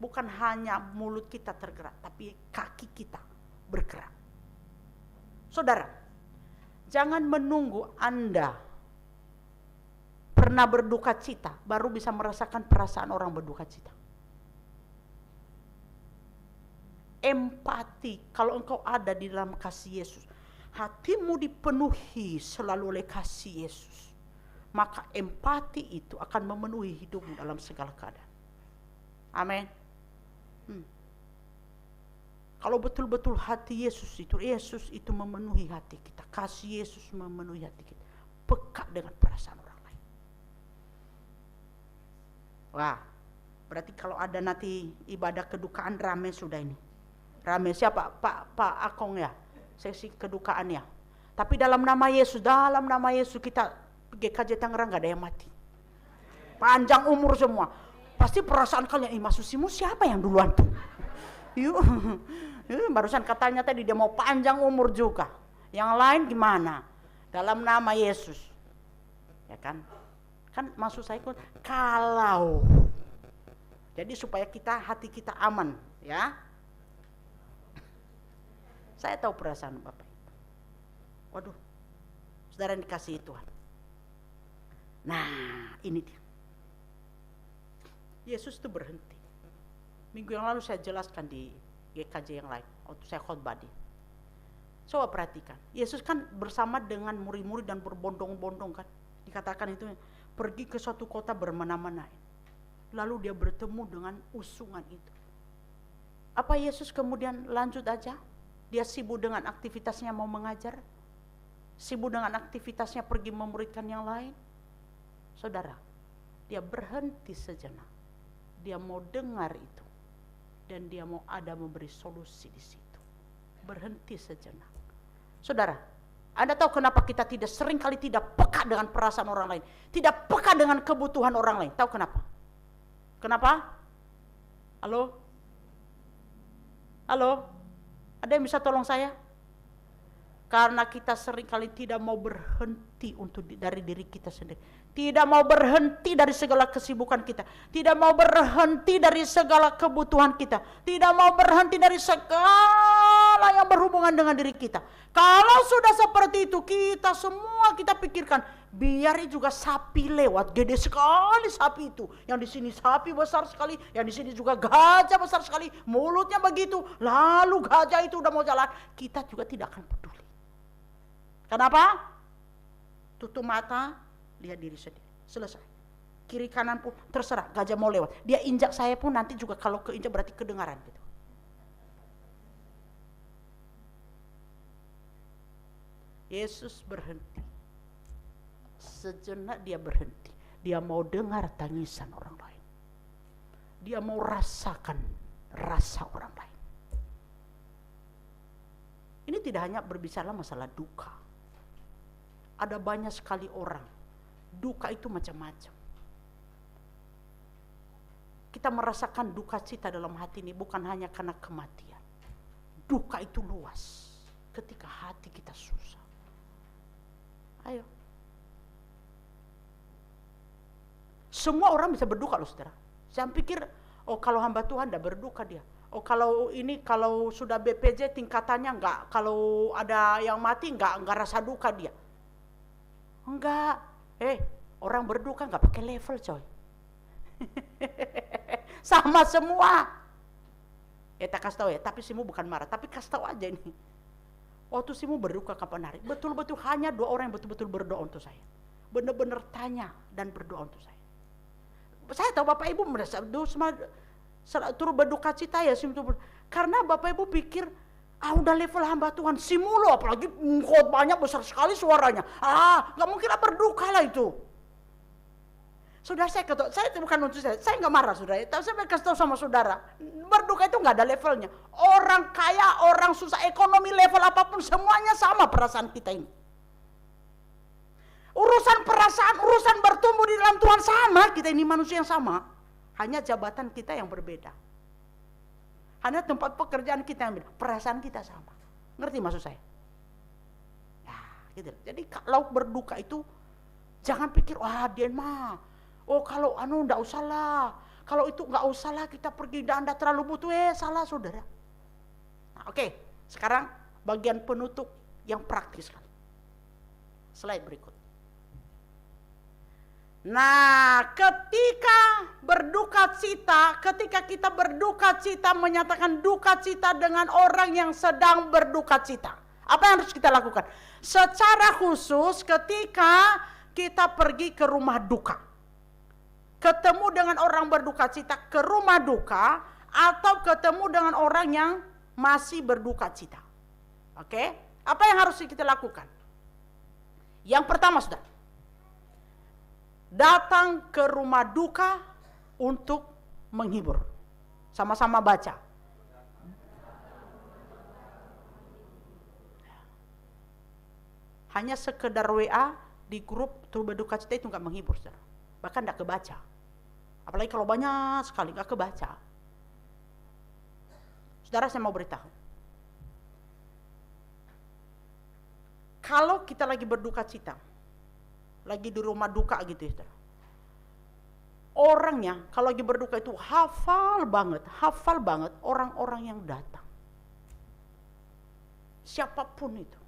Bukan hanya mulut kita tergerak, tapi kaki kita bergerak. Saudara, jangan menunggu Anda pernah berduka cita baru bisa merasakan perasaan orang berduka cita. Empati, kalau engkau ada di dalam kasih Yesus, hatimu dipenuhi selalu oleh kasih Yesus, maka empati itu akan memenuhi hidupmu dalam segala keadaan. Amin. Kalau betul-betul hati Yesus itu memenuhi hati kita, kasih Yesus memenuhi hati kita, peka dengan perasaan orang lain. Wah, berarti kalau ada nanti ibadah kedukaan rame sudah ini. Rame siapa? Pak Akong ya, sesi kedukaan ya. Tapi dalam nama Yesus kita GKJ Tangerang gak ada yang mati. Panjang umur semua. Pasti perasaan kalian, Mas Susimu siapa yang duluan tuh? Yuk, barusan katanya tadi dia mau panjang umur juga. Yang lain gimana? Dalam nama Yesus. Ya kan? Kan maksud saya kalau Jadi supaya hati kita aman, ya. Saya tahu perasaan Bapak. Waduh, saudara yang dikasihi Tuhan. Nah, ini dia. Yesus itu berhenti. Minggu yang lalu saya jelaskan di GKJ yang lain, waktu saya khotbah dia. Coba perhatikan, Yesus kan bersama dengan murid-murid dan berbondong-bondong kan. Dikatakan itu pergi ke suatu kota bermena-mena. Lalu dia bertemu dengan usungan itu. Apa Yesus kemudian lanjut aja? Dia sibuk dengan aktivitasnya mau mengajar? Sibuk dengan aktivitasnya pergi memuridkan yang lain? Saudara, dia berhenti sejenak. Dia mau dengar itu. Dan dia mau ada memberi solusi di situ. Berhenti sejenak. Saudara, Anda tahu kenapa kita seringkali tidak peka dengan perasaan orang lain, tidak peka dengan kebutuhan orang lain? Tahu kenapa? Kenapa? Halo? Halo? Ada yang bisa tolong saya? Karena kita seringkali tidak mau berhenti dari diri kita sendiri. Tidak mau berhenti dari segala kesibukan kita. Tidak mau berhenti dari segala kebutuhan kita. Tidak mau berhenti dari segala yang berhubungan dengan diri kita. Kalau sudah seperti itu, kita semua kita pikirkan, biar juga sapi lewat, gede sekali sapi itu. Yang di sini sapi besar sekali, yang di sini juga gajah besar sekali, mulutnya begitu. Lalu gajah itu udah mau jalan, kita juga tidak akan peduli. Kenapa? Tutup mata, lihat diri sendiri. Selesai. Kiri kanan pun terserah, gajah mau lewat. Dia injak saya pun nanti juga kalau keinjak berarti kedengaran gitu. Yesus berhenti. Sejenak dia berhenti. Dia mau dengar tangisan orang lain. Dia mau rasakan rasa orang lain. Ini tidak hanya berbicara masalah duka. Ada banyak sekali orang. Duka itu macam-macam. Kita merasakan duka cita dalam hati ini bukan hanya karena kematian. Duka itu luas ketika hati kita susah. Ayo. Semua orang bisa berduka loh saudara. Saya pikir, oh kalau hamba Tuhan tidak berduka dia. Oh kalau sudah BPJ tingkatannya enggak, kalau ada yang mati enggak rasa duka dia. Enggak, orang berduka enggak pakai level coy. Sama semua. Tak kasih tahu ya, tapi Simu bukan marah, tapi kasih tahu aja ini. Waktu Simu berduka kapan hari? Betul-betul hanya 2 orang yang betul-betul berdoa untuk saya. Benar-benar tanya dan berdoa untuk saya. Saya tahu Bapak Ibu merasa turut berduka cita ya Simu, karena Bapak Ibu pikir udah level hamba Tuhan Simu loh, apalagi khotbahnya besar sekali suaranya. Nggak mungkin berduka lah itu. Saudara saya bukan untuk saya nggak marah saudara, tapi saya kasih tahu sama saudara, berduka itu nggak ada levelnya. Orang kaya, orang susah, ekonomi level apapun semuanya sama perasaan kita ini. Urusan perasaan, urusan bertumbuh di dalam Tuhan sama, kita ini manusia yang sama. Hanya jabatan kita yang berbeda. Hanya tempat pekerjaan kita yang beda, perasaan kita sama. Ngerti maksud saya? Ya, gitu. Jadi kalau berduka itu jangan pikir dia mah. Oh kalau enggak usah lah. Kalau itu enggak usah lah kita pergi dan Anda terlalu butuh, salah saudara. Nah, oke. Sekarang bagian penutup yang praktis kan. Slide berikut. Nah, ketika kita berduka cita menyatakan duka cita dengan orang yang sedang berduka cita. Apa yang harus kita lakukan? Secara khusus ketika kita pergi ke rumah duka. Ketemu dengan orang berduka cita ke rumah duka atau ketemu dengan orang yang masih berduka cita. Oke? Apa yang harus kita lakukan? Yang pertama sudah. Datang ke rumah duka untuk menghibur. Sama-sama baca. Hanya sekedar WA di grup turut berduka cita itu enggak menghibur, saudara. Bahkan enggak kebaca. Apalagi kalau banyak sekali enggak kebaca. Saudara, saya mau beritahu. Kalau kita lagi berduka cita, lagi di rumah duka gitu ya, saudara. orangnya kalau lagi berduka itu hafal banget orang-orang yang datang. Siapapun itu,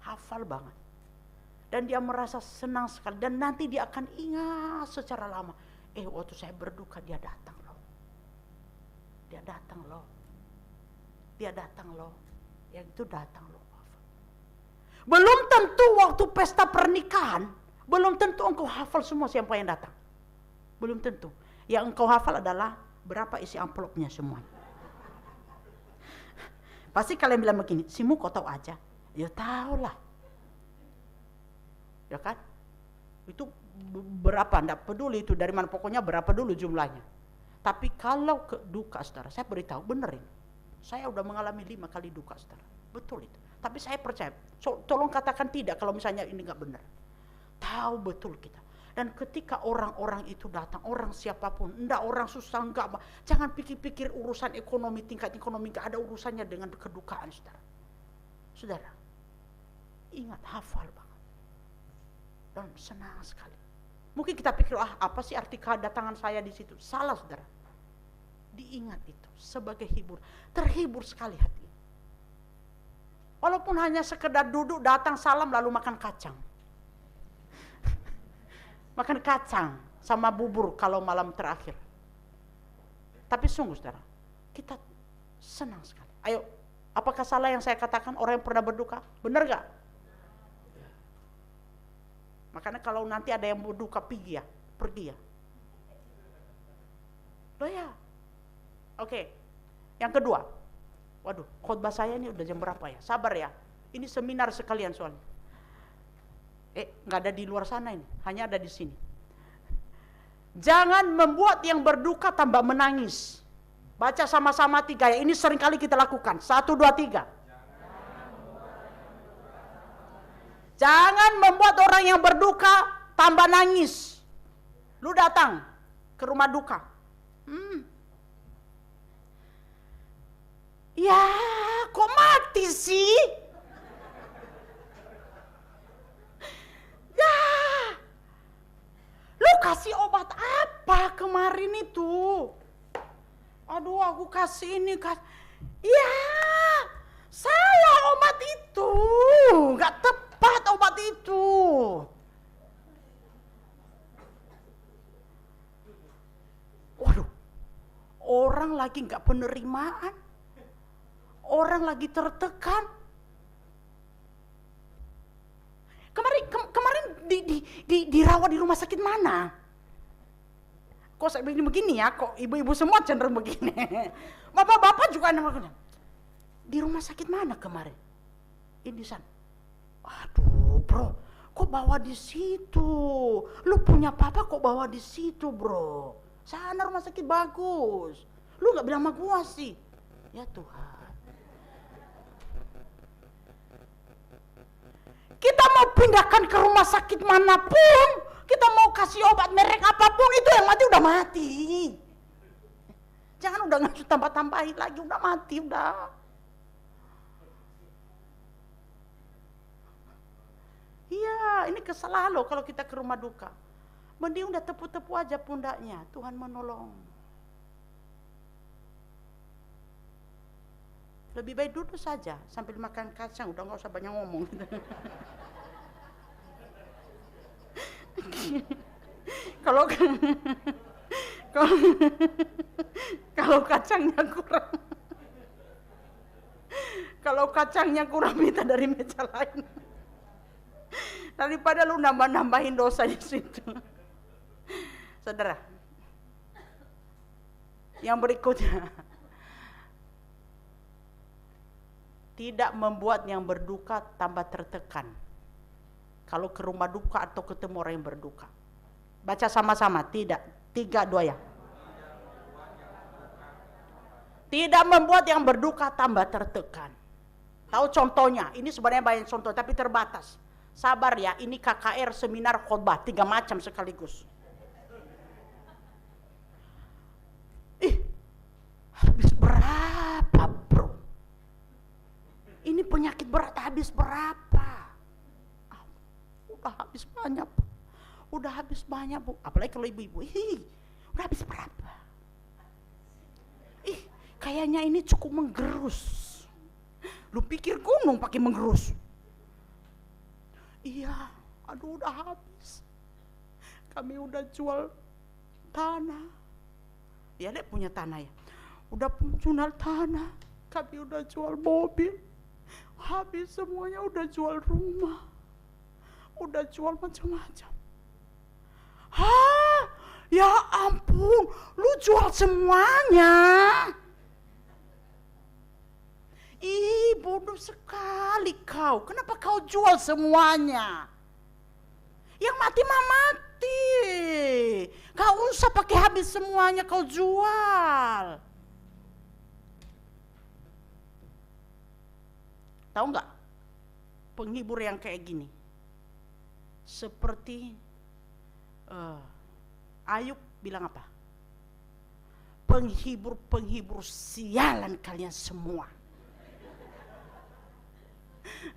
hafal banget. Dan dia merasa senang sekali, dan nanti dia akan ingat secara lama. Waktu saya berduka dia datang loh. Dia datang loh. Dia datang loh. Yang itu datang loh. Belum tentu waktu pesta pernikahan, belum tentu engkau hafal semua siapa yang datang. Belum tentu. Yang engkau hafal adalah berapa isi amplopnya semuanya. Pasti kalian bilang begini, Simu kau tahu aja. Ya tahu lah. Ya kan? Itu berapa, enggak peduli itu dari mana, pokoknya berapa dulu jumlahnya. Tapi kalau ke duka saudara, saya beritahu bener ini. Saya udah mengalami 5 kali duka saudara. Betul itu. Tapi saya percaya, tolong katakan tidak kalau misalnya ini enggak benar. Tahu betul kita. Dan ketika orang-orang itu datang, orang siapapun, enggak orang susah, enggak, jangan pikir-pikir urusan ekonomi, tingkat ekonomi, enggak ada urusannya dengan kedukaan saudara. Saudara, ingat, hafal banget. Dan senang sekali. Mungkin kita pikir, apa sih arti kedatangan saya di situ? Salah saudara. Diingat itu sebagai hibur. Terhibur sekali hati. Walaupun hanya sekedar duduk, datang, salam, lalu makan kacang. Makan kacang sama bubur kalau malam terakhir. Tapi sungguh saudara, kita senang sekali. Ayo, apakah salah yang saya katakan orang yang pernah berduka? Benar gak? Makanya kalau nanti ada yang berduka, pergi ya. Loh ya. Oke. Yang kedua. Waduh, khotbah saya ini udah jam berapa ya? Sabar ya. Ini seminar sekalian soalnya. Nggak ada di luar sana ini, hanya ada di sini. Jangan membuat yang berduka tambah menangis. Baca sama-sama 3 ya. Ini sering kali kita lakukan. 1, 2, 3. Jangan membuat orang yang berduka tambah nangis. Lu datang ke rumah duka. Ya, kok mati sih? Ya, lu kasih obat apa kemarin itu? Aduh, aku kasih ini. Ya, salah obat itu. Gak tepat obat itu. Waduh, orang lagi gak penerimaan. Orang lagi tertekan. Kemarin dirawat di rumah sakit mana? Kok saya begini ya? Kok ibu-ibu semua cenderung begini? Bapak-bapak juga di rumah sakit mana kemarin? Ini di sana. Aduh, bro, kok bawa di situ? Lu punya papa kok bawa di situ, bro? Sana rumah sakit bagus. Lu nggak bilang sama gua sih? Ya Tuhan. Kita mau pindahkan ke rumah sakit manapun, kita mau kasih obat merek apapun, itu yang mati udah mati. Jangan udah ngasih tambah-tambahin lagi, udah mati, udah. Iya, ini kesalahan loh kalau kita ke rumah duka. Mending udah tepu-tepu aja pundaknya, Tuhan menolong. Lebih baik duduk saja sambil makan kacang, udah nggak usah banyak ngomong. Kalau kacangnya kurang, kalau kacangnya kurang minta dari meja lain. Daripada lu nambah-nambahin dosa di situ. Saudara, yang berikutnya, tidak membuat yang berduka tambah tertekan. Kalau ke rumah duka atau ketemu orang yang berduka. Baca sama-sama, tidak. 3, 2 ya. Tidak membuat yang berduka tambah tertekan. Tahu contohnya? Ini sebenarnya banyak contoh, tapi terbatas. Sabar ya, ini KKR seminar khotbah 3 macam sekaligus. Habis berapa, bro? Ini penyakit berat habis berapa? Udah habis banyak, Bu. Udah habis banyak, Bu. Apalagi kalau ibu-ibu. Udah habis berapa? Ih, kayaknya ini cukup menggerus. Lu pikir gunung pakai menggerus? Iya, aduh udah habis. Kami udah jual tanah. Ya Dek punya tanah ya. Udah jual tanah. Kami udah jual mobil. Habis semuanya, udah jual rumah. Udah jual macam-macam. Hah? Ya ampun, lu jual semuanya. Ih, bodoh sekali kau. Kenapa kau jual semuanya? Yang mati mah mati. Kau usah pakai habis semuanya kau jual. Tahu nggak? Penghibur yang kayak gini. Seperti Ayub bilang apa? Penghibur-penghibur sialan kalian semua.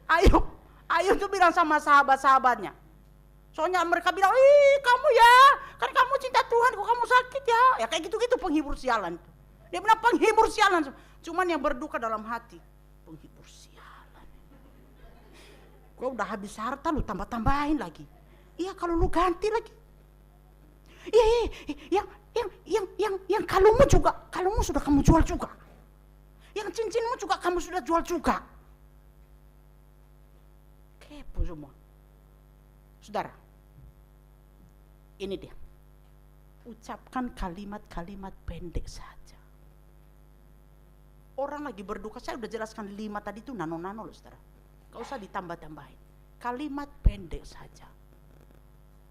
Ayub tuh bilang sama sahabat-sahabatnya. Soalnya mereka bilang, ih kamu ya, kan kamu cinta Tuhan, kok kamu sakit ya. Ya kayak gitu-gitu penghibur sialan. Dia bilang penghibur sialan. Cuman yang berduka dalam hati, penghibur sialan. Gua udah habis harta lu tambah-tambahin lagi. Iya kalau lu ganti lagi. Iya, yang kalungmu sudah kamu jual juga. Yang cincinmu juga kamu sudah jual juga. Kepo semua. Saudara, ini dia. Ucapkan kalimat-kalimat pendek saja. Orang lagi berduka, saya udah jelaskan 5 tadi itu nano-nano loh saudara. Gak usah ditambah-tambahin. Kalimat pendek saja.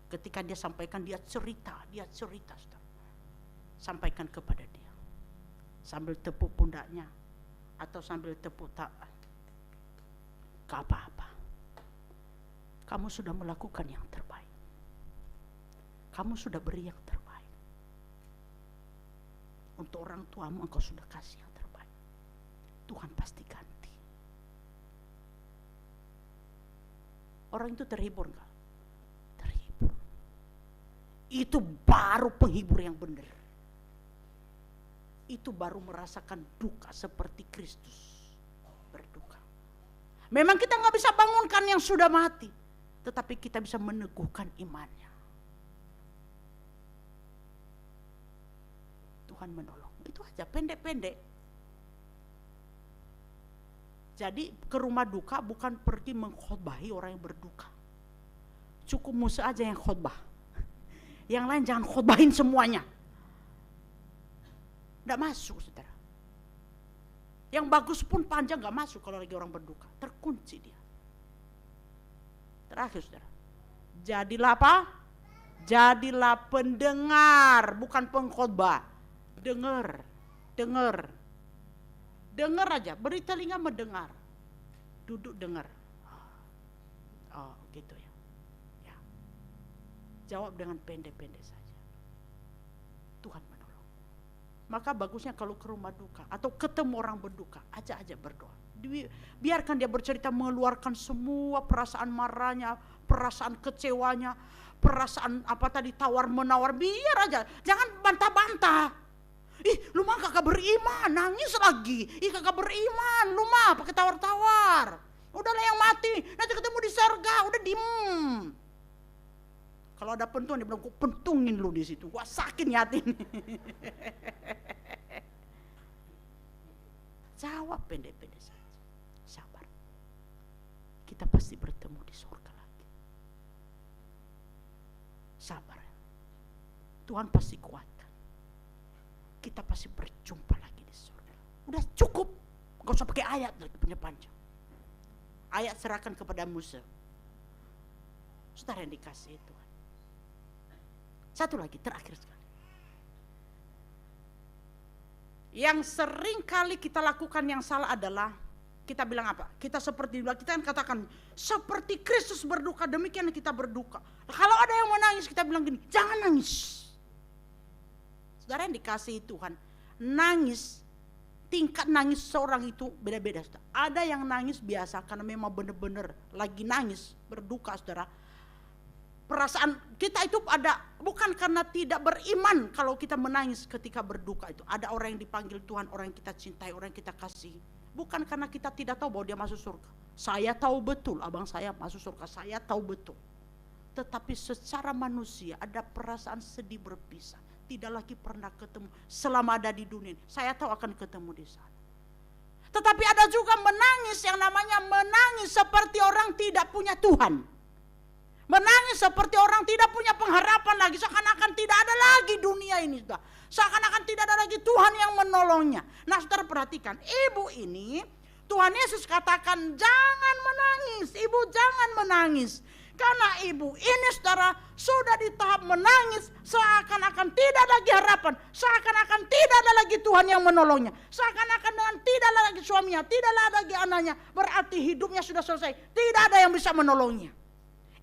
Ketika dia sampaikan, dia cerita saudara. Sampaikan kepada dia. Sambil tepuk pundaknya. Atau sambil tepuk tak. Gak apa-apa. Kamu sudah melakukan yang terbaik. Kamu sudah beri yang terbaik. Untuk orang tuamu engkau sudah kasih yang terbaik. Tuhan pasti ganti. Orang itu terhibur enggak? Terhibur. Itu baru penghibur yang benar. Itu baru merasakan duka seperti Kristus berduka. Memang kita nggak bisa bangunkan yang sudah mati, tetapi kita bisa meneguhkan imannya. Tuhan menolong. Itu aja, pendek-pendek. Jadi ke rumah duka bukan pergi mengkhotbahi orang yang berduka. Cukup Musa aja yang khotbah. Yang lain jangan khotbahin semuanya. Nggak masuk saudara. Yang bagus pun panjang nggak masuk kalau lagi orang berduka. Terkunci dia. Terakhir saudara. Jadilah apa? Jadilah pendengar, bukan pengkhotbah. Dengar. Dengar aja, beri telinga mendengar. Duduk dengar. Oh gitu ya. Jawab dengan pendek-pendek saja. Tuhan menolong. Maka bagusnya kalau ke rumah duka atau ketemu orang berduka, ajak berdoa. Biarkan dia bercerita, mengeluarkan semua perasaan marahnya, perasaan kecewanya, perasaan apa tadi tawar-menawar, biar aja. Jangan bantah-bantah. Ih, lu mah kagak beriman, nangis lagi. Ih, kagak beriman, lu mah pakai tawar-tawar. Udahlah yang mati, nanti ketemu di surga, udah diem. Kalau ada pentungan dia bilang, gua pentungin lu di situ, gua sakit hati ini. Jawab pendek-pendek saja, sabar. Kita pasti bertemu di surga lagi. Sabar. Tuhan pasti kuatkan. Kita pasti berjumpa lagi di surga. Udah cukup, gak usah pakai ayat lagi panjang. Ayat serahkan kepada Musa. Saudara yang dikasihi Tuhan. Satu lagi, terakhir sekali. Yang sering kali kita lakukan yang salah adalah kita bilang apa? Kita seperti kita kan katakan seperti Kristus berduka, demikian kita berduka. Kalau ada yang menangis kita bilang gini, jangan nangis. Saudara yang dikasihi Tuhan, nangis, tingkat nangis seorang itu beda-beda. Ada yang nangis biasa karena memang benar-benar lagi nangis, berduka saudara. perasaan kita itu ada, bukan karena tidak beriman kalau kita menangis ketika berduka itu. Ada orang yang dipanggil Tuhan, orang yang kita cintai, orang yang kita kasih. Bukan karena kita tidak tahu bahwa dia masuk surga. Saya tahu betul, abang saya masuk surga, saya tahu betul. Tetapi secara manusia ada perasaan sedih berpisah. Tidak lagi pernah ketemu selama ada di dunia. Saya tahu akan ketemu di sana. Tetapi ada juga menangis yang namanya menangis seperti orang tidak punya Tuhan. Menangis seperti orang tidak punya pengharapan lagi. Seakan-akan tidak ada lagi dunia ini. Seakan-akan tidak ada lagi Tuhan yang menolongnya. Nah saudara perhatikan, ibu ini Tuhan Yesus katakan jangan menangis. Ibu jangan menangis. Karena ibu ini saudara sudah di tahap menangis. Seakan-akan tidak lagi harapan. Seakan-akan tidak ada lagi Tuhan yang menolongnya. Seakan-akan dengan tidak ada lagi suaminya. Tidak ada lagi anaknya. Berarti hidupnya sudah selesai. Tidak ada yang bisa menolongnya.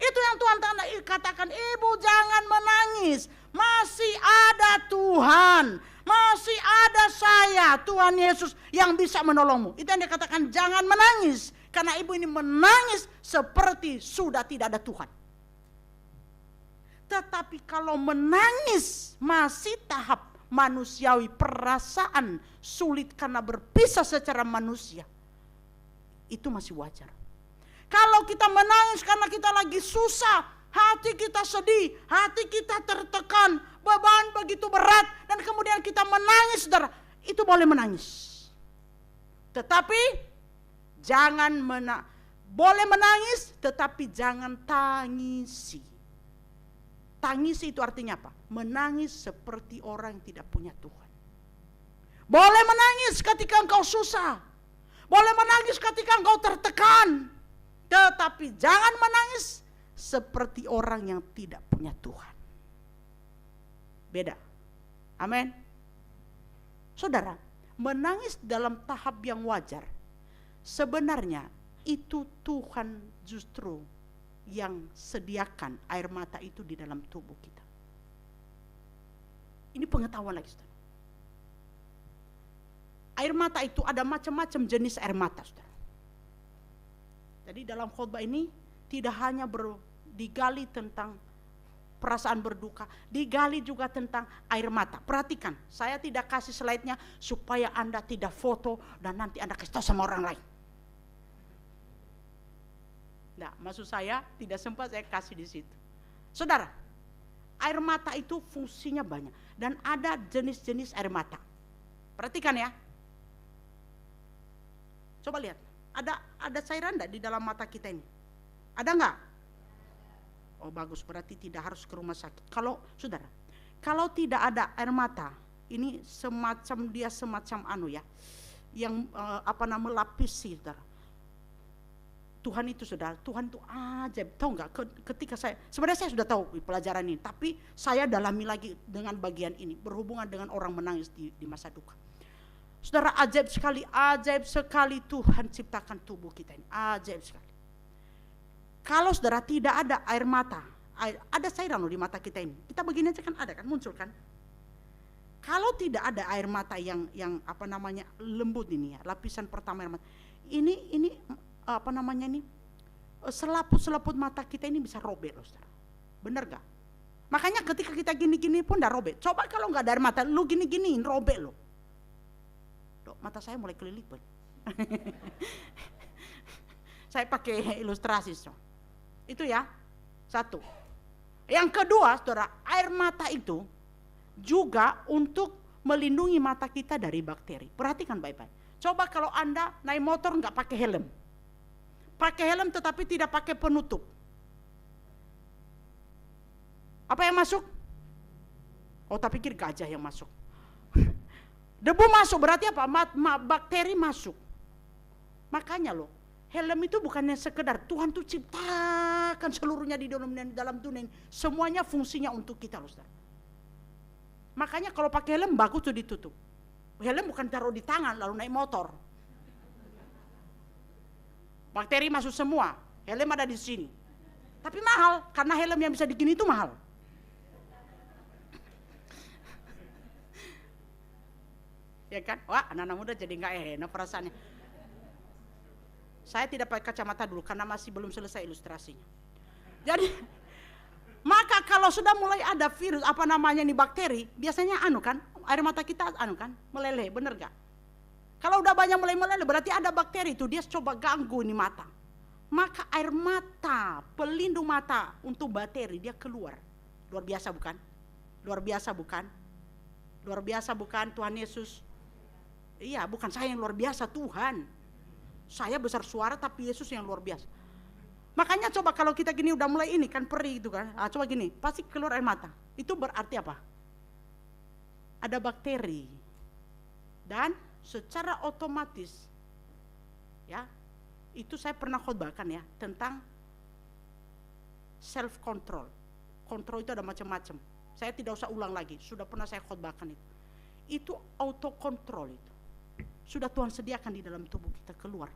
Itu yang Tuhan katakan, ibu jangan menangis. Masih ada Tuhan. Masih ada saya, Tuhan Yesus yang bisa menolongmu. Itu yang dikatakan jangan menangis. Karena ibu ini menangis seperti sudah tidak ada Tuhan. Tetapi kalau menangis masih tahap manusiawi, perasaan sulit karena berpisah secara manusia, itu masih wajar. Kalau kita menangis karena kita lagi susah, hati kita sedih, hati kita tertekan, beban begitu berat, dan kemudian kita menangis, saudara, itu boleh menangis. Tetapi jangan boleh menangis, tetapi jangan tangisi. Tangisi itu artinya apa? Menangis seperti orang yang tidak punya Tuhan. Boleh menangis ketika engkau susah, boleh menangis ketika engkau tertekan. Tetapi jangan menangis seperti orang yang tidak punya Tuhan. Beda. Amin. Saudara, menangis dalam tahap yang wajar. Sebenarnya itu Tuhan justru yang sediakan air mata itu di dalam tubuh kita. Ini pengetahuan lagi, saudara. Air mata itu ada macam-macam jenis air mata, saudara. Jadi dalam khotbah ini tidak hanya digali tentang perasaan berduka, digali juga tentang air mata. Perhatikan, saya tidak kasih slide-nya supaya Anda tidak foto dan nanti Anda kasih tahu sama orang lain. Nah, maksud saya tidak sempat saya kasih di situ. Saudara, air mata itu fungsinya banyak dan ada jenis-jenis air mata. Perhatikan ya. Coba lihat. Ada cairan enggak di dalam mata kita ini? Ada enggak? Oh bagus, berarti tidak harus ke rumah sakit. Kalau saudara, kalau tidak ada air mata, ini semacam yang melapisi, saudara. Tuhan itu saudara, Tuhan itu ajaib. Tahu enggak? Ketika sebenarnya saya sudah tahu pelajaran ini, tapi saya dalami lagi dengan bagian ini berhubungan dengan orang menangis di masa duka. Saudara, ajaib sekali Tuhan ciptakan tubuh kita ini. Ajaib sekali. Kalau saudara tidak ada air mata, ada cairan loh di mata kita ini. Kita begini aja kan ada kan, muncul kan. Kalau tidak ada air mata yang lembut ini ya, lapisan pertama air mata. Ini selaput mata kita ini bisa robek loh, saudara. Benar gak? Makanya ketika kita gini-gini pun udah robek. Coba kalau nggak ada air mata, lu gini-giniin robek loh. Mata saya mulai kelilipan. Saya pakai ilustrasi, so. Itu ya, satu. Yang kedua, saudara, air mata itu juga untuk melindungi mata kita dari bakteri. Perhatikan baik-baik. Coba kalau Anda naik motor nggak pakai helm, tetapi tidak pakai penutup, apa yang masuk? Oh, tak pikir gajah yang masuk. Debu masuk, berarti apa? Bakteri masuk. Makanya loh, helm itu bukannya sekedar Tuhan tuh ciptakan seluruhnya di dalam dunia ini. Semuanya fungsinya untuk kita loh, saudara. Makanya kalau pakai helm bagus tuh ditutup. Helm bukan taruh di tangan lalu naik motor. Bakteri masuk semua. Helm ada di sini. Tapi mahal, karena helm yang bisa digini itu mahal. Ya kan? Wah, anak-anak muda jadi nggak enak perasaannya. Saya tidak pakai kacamata dulu karena masih belum selesai ilustrasinya. Jadi kalau sudah mulai ada virus, apa namanya ini, bakteri, biasanya kan, air mata kita kan, meleleh, bener gak? Kalau udah banyak mulai meleleh, berarti ada bakteri itu, dia coba ganggu ini mata. Maka air mata, pelindung mata untuk bakteri, dia keluar. Luar biasa bukan? Luar biasa bukan? Luar biasa bukan Tuhan Yesus? Iya, bukan saya yang luar biasa, Tuhan. Saya besar suara tapi Yesus yang luar biasa. Makanya coba kalau kita gini udah mulai ini kan perih itu kan. Coba gini, pasti keluar air mata. Itu berarti apa? Ada bakteri. Dan secara otomatis ya, itu saya pernah khotbahkan ya tentang self control. Kontrol itu ada macam-macam. Saya tidak usah ulang lagi, sudah pernah saya khotbahkan itu. Itu auto control itu. Sudah Tuhan sediakan di dalam tubuh kita keluar.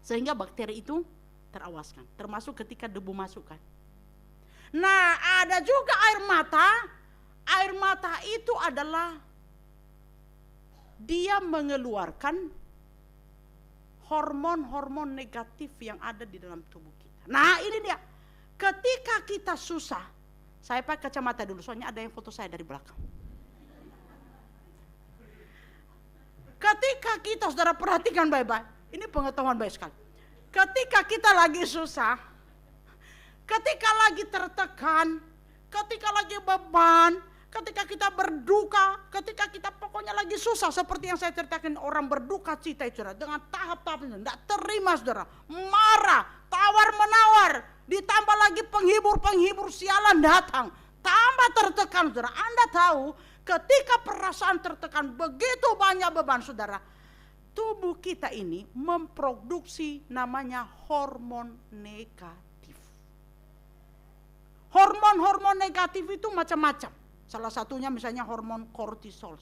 Sehingga bakteri itu terawaskan, termasuk ketika debu masuk kan. Nah, ada juga air mata. Air mata itu adalah dia mengeluarkan hormon-hormon negatif yang ada di dalam tubuh kita. Nah, ini dia. Ketika kita susah, saya pakai kacamata dulu, soalnya ada yang foto saya dari belakang. Ketika kita, saudara perhatikan baik-baik, ini pengetahuan baik sekali. Ketika kita lagi susah, ketika lagi tertekan, ketika lagi beban, ketika kita berduka, ketika kita pokoknya lagi susah, seperti yang saya ceritakan, orang berduka cita saudara, dengan tahap-tahap tidak terima saudara, marah, tawar-menawar, ditambah lagi penghibur-penghibur sialan datang, tambah tertekan saudara. Anda tahu ketika perasaan tertekan begitu banyak beban saudara, tubuh kita ini memproduksi namanya hormon negatif. Hormon-hormon negatif itu macam-macam. Salah satunya misalnya hormon kortisol.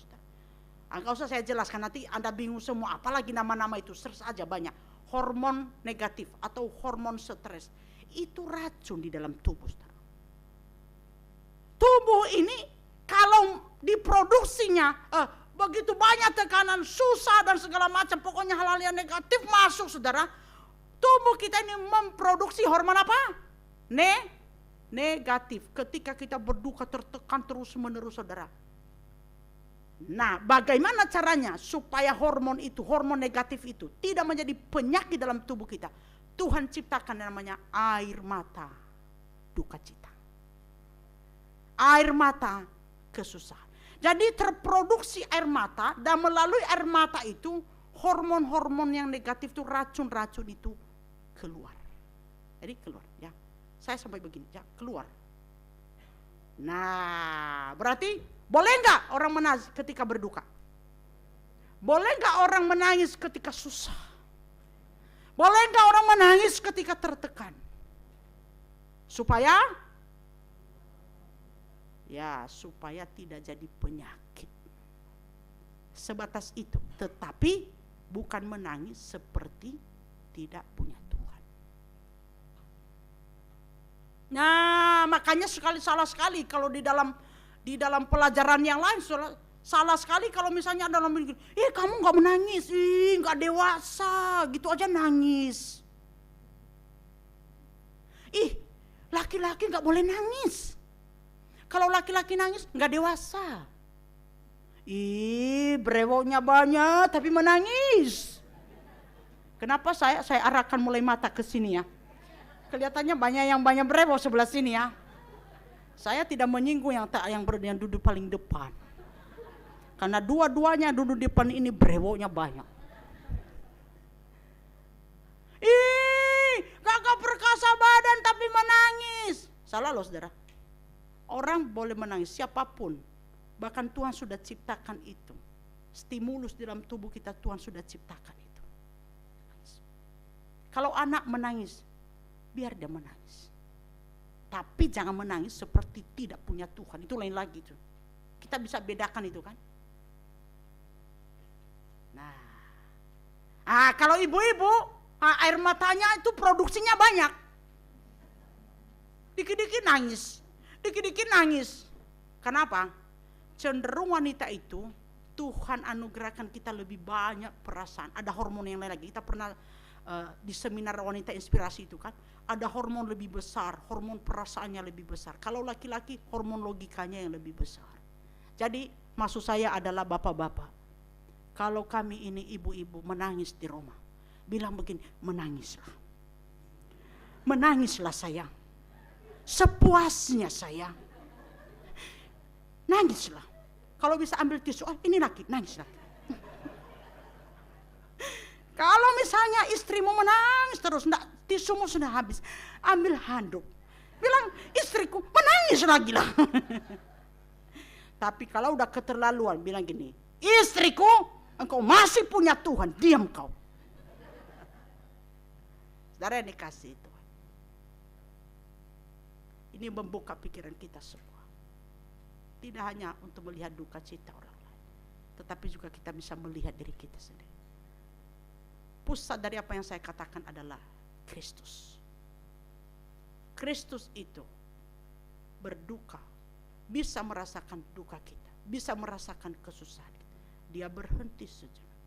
Enggak usah saya jelaskan, nanti Anda bingung semua. Apalagi nama-nama itu, search aja banyak. Hormon negatif atau hormon stres. Itu racun di dalam tubuh. Tubuh ini kalau diproduksinya begitu banyak tekanan, susah dan segala macam, pokoknya hal-hal yang negatif masuk saudara, tubuh kita ini memproduksi hormon apa? Negatif. Ketika kita berduka tertekan terus menerus saudara. Nah, bagaimana caranya supaya hormon itu, hormon negatif itu tidak menjadi penyakit dalam tubuh kita? Tuhan ciptakan namanya air mata duka cita, air mata kesusahan. Jadi terproduksi air mata, dan melalui air mata itu hormon-hormon yang negatif itu, racun-racun itu keluar. Jadi keluar ya. Saya sampai begini ya, keluar. Nah, berarti boleh enggak orang menangis ketika berduka? Boleh enggak orang menangis ketika susah? Boleh enggak orang menangis ketika tertekan? Supaya tidak jadi penyakit. Sebatas itu. Tetapi bukan menangis seperti tidak punya Tuhan. Nah, makanya salah sekali kalau di dalam pelajaran yang lain, salah sekali kalau misalnya dalam kamu nggak menangis, nggak dewasa, gitu aja nangis. Laki-laki nggak boleh nangis. Kalau laki-laki nangis nggak dewasa. Brewoknya banyak tapi menangis. Kenapa saya arahkan mulai mata ke sini ya? Kelihatannya banyak brewok sebelah sini ya. Saya tidak menyinggung yang duduk paling depan. Karena dua-duanya duduk di depan ini brewoknya banyak. Gagah perkasa badan tapi menangis. Salah loh saudara. Orang boleh menangis, siapapun. Bahkan Tuhan sudah ciptakan itu. Stimulus di dalam tubuh kita Tuhan sudah ciptakan itu. Kalau anak menangis, biar dia menangis. Tapi jangan menangis seperti tidak punya Tuhan. Itu lain lagi tuh. Kita bisa bedakan itu kan. Nah, kalau ibu-ibu, air matanya itu produksinya banyak. Dikit-dikit nangis. Dikit-dikit nangis. Kenapa? Cenderung wanita itu Tuhan anugerahkan kita lebih banyak perasaan. Ada hormon yang lain lagi. Kita pernah di seminar wanita inspirasi itu kan, ada hormon lebih besar, hormon perasaannya lebih besar. Kalau laki-laki hormon logikanya yang lebih besar. Jadi maksud saya adalah bapak-bapak, kalau kami ini ibu-ibu menangis di rumah, bilang begini, menangislah. Menangislah sayang. Sepuasnya sayang. Nangislah. Kalau bisa ambil tisu, ini laki, nangis laki. Kalau misalnya istrimu menangis terus, enggak, tisumu sudah habis, ambil handuk. Bilang, istriku menangis lagi lah. Tapi kalau udah keterlaluan, bilang gini, istriku, engkau masih punya Tuhan, diam kau. Saudara yang dikasih Tuhan. Ini membuka pikiran kita semua. Tidak hanya untuk melihat duka cita orang lain, tetapi juga kita bisa melihat diri kita sendiri. Pusat dari apa yang saya katakan adalah Kristus. Kristus itu berduka, bisa merasakan duka kita, bisa merasakan kesusahan kita. Dia berhenti sejenak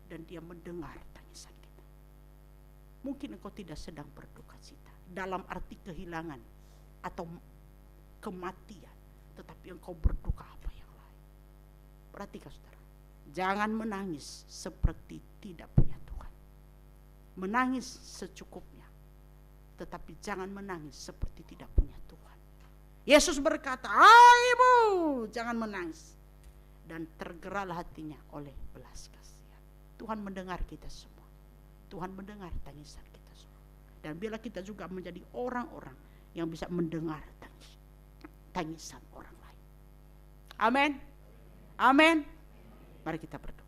dan dia mendengar tangisan kita. Mungkin engkau tidak sedang berduka cita dalam arti kehilangan atau kematian, tetapi engkau berduka apa yang lain. Perhatikan saudara, jangan menangis seperti tidak punya Tuhan. Menangis secukupnya, tetapi jangan menangis seperti tidak punya Tuhan. Yesus berkata, ibu, jangan menangis. Dan tergeraklah hatinya oleh belas kasihan. Tuhan mendengar kita semua. Tuhan mendengar tangisan kita semua. Dan bila kita juga menjadi orang-orang yang bisa mendengar tangisan orang lain. Amin. Amin. Mari kita berdoa.